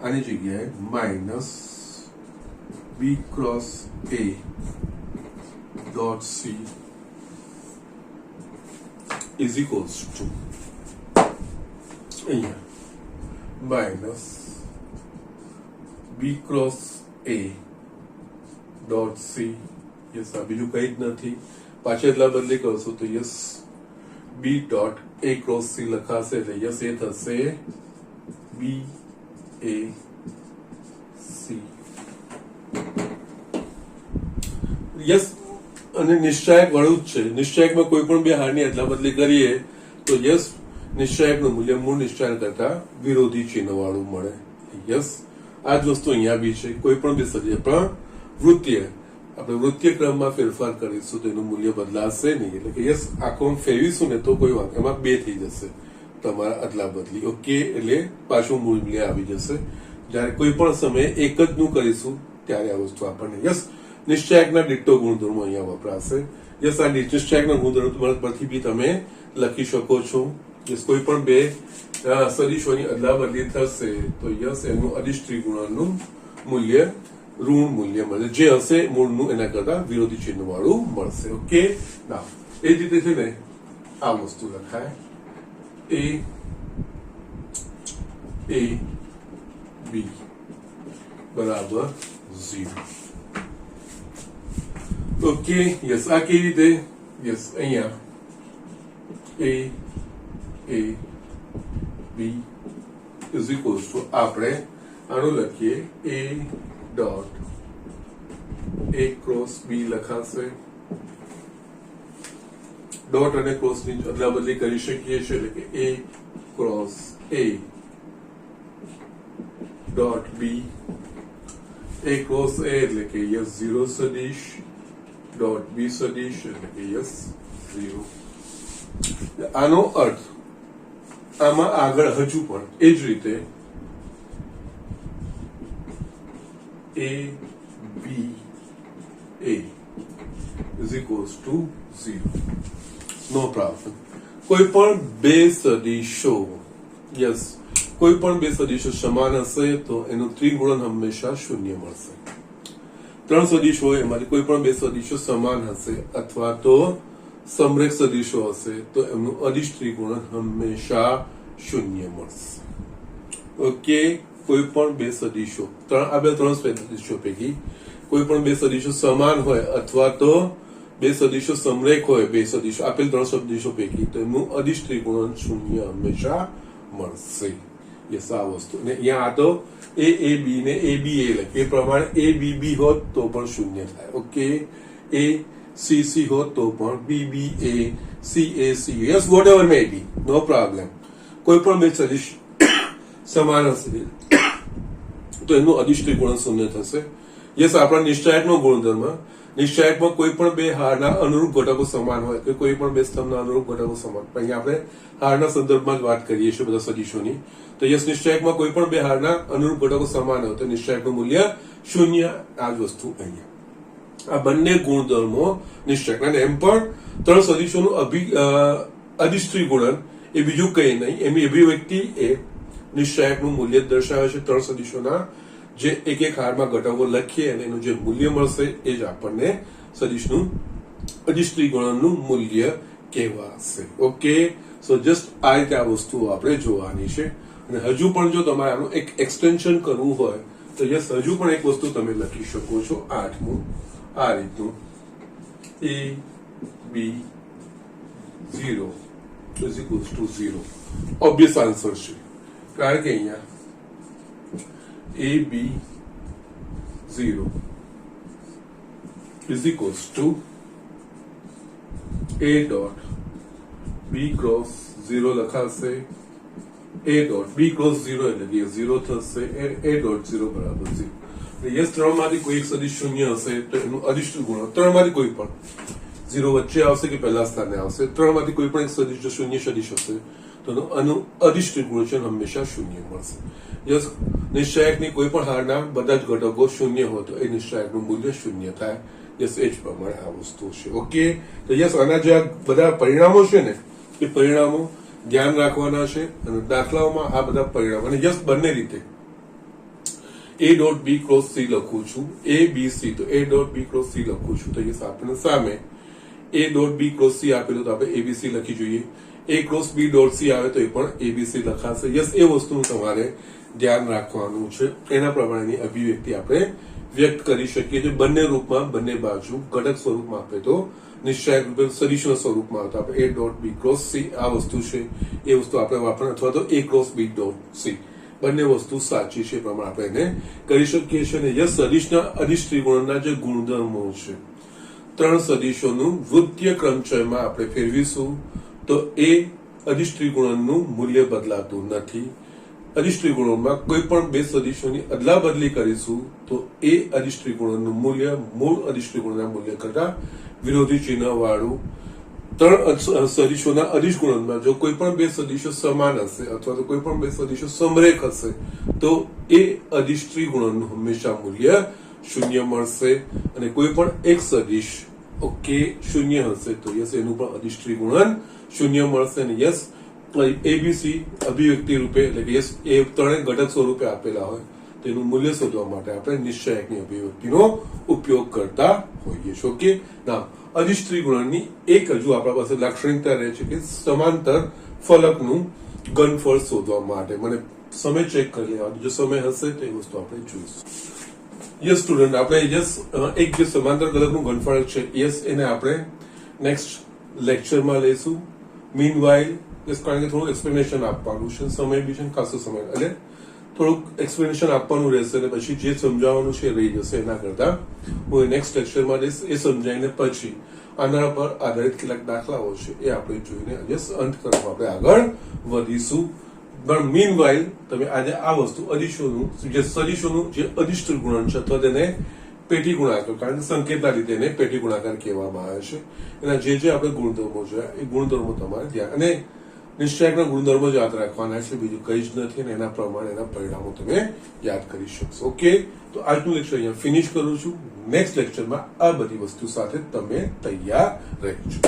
આની જગ્યાએ minus B cross A dot C is equals to અહીંયા minus B cross A dot C. Yes આ બીજું કઈ જ નથી. પાછી અદલા બદલી કરશો તો યસ બી ડોટ એ ક્રોસ સી લખાશે. એટલે યસ એ થશે બી એ સી. યસ અને નિશ્ચયક વાળું જ છે. નિશ્ચયકમાં કોઈ પણ બે હારની અદલા બદલી કરીએ તો યસ નિશ્ચયકનું મૂલ્ય મૂળ નિશ્ચય કરતા વિરોધી ચિહ્ન વાળું મળે. યસ આ જ વસ્તુ અહીંયા બી છે. કોઈ પણ બે સદિશ પણ વૃત્તીય આપણે વૃત્તીય ક્રમમાં ફેરફાર કરીશું તો એનું મૂલ્ય બદલાશે નહીં. એટલે કે યસ આખો ફેરવીશું ને તો કોઈ વાત એમાં બે થઈ જશે તમારા અદલા બદલી. ઓકે, એટલે પાછું મૂલ્ય આવી જશે. જયારે કોઈ પણ સમયે એક જ નું કરીશું ત્યારે આ વસ્તુ આપણને યસ નિશ્ચયકના ડિટ્ટો ગુણધર્મો અહીંયા વપરાશે. યસ, આ નિશ્ચાયકના ગુણધર્મ તમારા પરથી બી તમે લખી શકો છો. યસ, કોઈ પણ બે સદીશોની અદલા બદલી થશે તો યસ એનું અદિશ ત્રિગુણનનું મૂલ્ય ઋણ મૂલ્ય મળે, જે હશે મૂળનું એના કરતા વિરોધી ચિહ્ન વાળું મળશે. ઓકે, ના એ જ રીતે છે ને આ વસ્તુ લખાય a b બરાબર 0. ઓકે, યસ, આ કેવી રીતે? યસ, અહીંયા a b is equals two આપણે આનું લખીએ a dot a cross b લખાશે. ડોટ અને ક્રોસ ની અદલા બદલી કરી શકીએ છીએ, એટલે કે a cross a dot b, a cross a એટલે કે યસ 0 સદિશ ડોટ b સદિશ એટલે કે યસ 0. આનો અર્થ આમાં આગળ હજુ પણ એ જ રીતે a b a is equals to 0. No problem. કોઈ પણ બે સદિશો યસ કોઈ પણ બે સદિશો સમાન હશે તો એનું ત્રિગુણન હંમેશા શૂન્ય મળશે. ત્રણ સદિશો હોય એમાંથી કોઈ પણ બે સદિશો સમાન હશે અથવા તો સમરેખ સદિશો હશે તો એમનું અદિશ ત્રિગુણન હંમેશા શૂન્ય મળશે. ઓકે, કોઈ પણ બે સદિશો ત્રણ સદિશો પૈકી કોઈ પણ બે સદિશો સમાન હોય અથવા તો બે સદિશો સમરેખ હોય, બે સદિશો આપેલ ત્રણ સદિશો પૈકી તો એમનું અદિશ ત્રિગુણન શૂન્ય હંમેશા મળશે. યસ, આ વસ્તુ ને અહીંયા આ તો a b ને a b a લખે એ પ્રમાણે a b b હોત તો પણ શૂન્ય થાય. ઓકે, a c c હોત તો પણ b b a c a c yes whatever may be, no problem. કોઈ પણ બે સદિશ સમાન હશે તો એનું અદિશ ત્રિગુણન શૂન્ય થશે. યસ, આપણા નિશ્ચાયકનો ગુણધર્મ, નિશ્ચાયકમાં કોઈ પણ બે હારના અનુરૂપ ઘટકો સમાન હોય કે કોઈ પણ બે સ્તંભના અનુરૂપ ઘટકો સમાન, પણ અહીંયા આપણે હારના સંદર્ભમાં જ વાત કરીએ છીએ બધા સદિશોની. તો યસ, નિશ્ચાયકમાં કોઈ પણ બે હારના અનુરૂપ ઘટકો સમાન હોય તો નિશ્ચાયકનું મૂલ્ય શૂન્ય. આ જ વસ્તુ અહીંયા આ બંને ગુણધર્મો નિશ્ચાયક, અને એમ પણ ત્રણ સદિશોનું અદિશ ત્રિગુણન એ બીજું કઈ નહીં, એમની અભિવ્યક્તિ એ નિશ્ચાયકનું મૂલ્ય દર્શાવે છે. ત્રણ સદિશોના જે એક એક હારમાં ઘટકો લખીએ અને એનું જે મૂલ્ય મળશે એ જ આપણને સદિશનું અદિશ ત્રિગુણનનું મૂલ્ય કહેવાશે. ઓકે, સો જસ્ટ આ રીતે આ વસ્તુઓ આપણે જોવાની છે. અને હજુ પણ જો તમારે આનું એક એક્સટેન્શન કરવું હોય તો યસ, હજુ પણ એક વસ્તુ તમે લખી શકો છો. 8મું આ રીતનું a b 0 is equals to 0. Obvious answer છે, કારણ કે અહીંયા a b 0 is equals to a dot b cross 0 લખાશે. a dot b cross 0 એટલે કે 0 થશે. a dot 0 બરાબર 0. યસ, ત્રણમાંથી કોઈ એક સદિશ શૂન્ય હશે તો એનું અદિશ ત્રિગુણન ત્રણમાંથી કોઈ પણ 0 વચ્ચે આવશે કે પહેલા સ્થાને આવશે, ત્રણમાંથી કોઈ પણ એક સદિશ જો શૂન્ય સદિશ હશે તો એનું અદિશ ત્રિગુણન હંમેશા શૂન્ય મળશે. યસ, નિશ્ચાયકની કોઈ પણ હારના બધા જ ઘટકો શૂન્ય હોય તો એ નિશ્ચાયકનું મૂલ્ય શૂન્ય થાય. યસ, એ જ પ્રમાણે આ વસ્તુ છે. ઓકે, તો યસ, આના જે આ બધા પરિણામો છે ને એ પરિણામો ધ્યાન રાખવાના છે અને દાખલાઓમાં આ બધા પરિણામો, અને યસ બંને રીતે a dot b cross c લખું છું, a b c તો a dot b cross c લખું છું તો યસ આપણે સામે a dot b cross c આપેલું તો આપણે abc લખી જોઈએ. a cross b dot c આવે તો એ પણ abc લખાશે. યસ, એ વસ્તુનું તમારે ધ્યાન રાખવાનું છે. એના પ્રમાણેની અભિવ્યક્તિ આપણે વ્યક્ત કરી શકીએ છીએ. બંને રૂપમાં, બંને બાજુ ઘટક સ્વરૂપમાં આપે તો નિશ્ચાયક રૂપે સદિશના સ્વરૂપમાં આવતા આપણે a dot b cross c આ વસ્તુ છે એ વસ્તુ આપણે વાપરવાની, અથવા તો a cross b dot c બંને વસ્તુ સાચી છે પ્રમાણે આપણે એને કરી શકીએ છીએ. અને યસ, સદિશના અદિશ ત્રિગુણનના જે ગુણધર્મો છે ત્રણ સદિશોનું વૃત્તીય ક્રમચયમાં આપણે ફેરવીશું તો એ અદિશ ત્રિગુણનનું મૂલ્ય બદલાતું નથી. અદિશ ત્રિગુણનમાં કોઈ પણ બે સદિશોની અદલા બદલી કરીશું તો એ અદિશ ત્રિગુણનનું મૂલ્ય મૂળ અદિશ ત્રિગુણના મૂલ્ય કરતા વિરોધી ચિહ્ન વાળું. ત્રણ સદિશોના અદિશ ગુણનમાં જો કોઈ પણ બે સદિશો સમાન હશે અથવા તો કોઈ પણ બે સદિશો સમરેખ હશે તો એ અદિશ ત્રિગુણનનું હંમેશા મૂલ્ય શૂન્ય મળશે. અને કોઈ પણ એક સદિશ ઓકે, શૂન્ય હશે તો યસ એનું પણ અધિષ્ઠિત ગુણન શૂન્ય મળશે ને યસ એબીસી અભિવ્યક્તિ રૂપે એટલે કે યસ એ ત્રણેય ઘટક સ્વરૂપે આપેલા હોય તેનું મૂલ્ય શોધવા માટે આપણે નિશ્ચયકની અભિવ્યક્તિનો ઉપયોગ કરતા હોઈએ છીએ. ઓકે, ના અધિષ્ઠિત ગુણનની એક હજુ આપણા પાસે લાક્ષણિકતા રહે છે કે સમાંતર ફલકનું ઘનફળ શોધવા માટે મને સમય ચેક કરી લેવાનો, જો સમય હશે તો એ વસ્તુ આપણે જોઈશું. યસ સ્ટુડન્ટ, આપણે યસ એક જે સમાંતર ફલકનું ઘનફળ છે યસ એને આપણે નેક્સ્ટ લેક્ચરમાં લઈશું. મીનવાઇલ કારણ કે થોડું એક્સપ્લેનેશન આપવાનું છે, સમય બી છે ખાસો સમય એટલે થોડુંક એક્સપ્લેનેશન આપવાનું રહેશે અને પછી જે સમજાવવાનું છે રહી જશે. એના કરતા હું નેક્સ્ટ લેક્ચરમાં લઈશ, એ સમજાવીને પછી આના પર આધારિત કેટલાક દાખલાઓ છે એ આપણે જોઈને યસ અંત તરફ આપણે આગળ વધીશું. પણ મીનવાઇલ તમે આજે આ વસ્તુ અધિશોનું જે સદિશોનું જે અધિષ્ઠિત ગુણન છે અથવા તેને પેટી ગુણાકાર, કારણ કે સંકેતના રીતે એને પેટી ગુણાકાર કહેવામાં આવે છે. એના જે આપણે ગુણધર્મો જોયા એ ગુણધર્મો તમારે ધ્યાન અને નિશ્ચયકના ગુણધર્મો જ યાદ રાખવાના છે, બીજું કંઈ જ નથી અને એના પ્રમાણે એના પરિણામો તમે યાદ કરી શકશો. ઓકે, તો આજનું લેક્ચર અહીંયા ફિનિશ કરું છું. નેક્સ્ટ લેક્ચરમાં આ બધી વસ્તુ સાથે તમે તૈયાર રહેજો.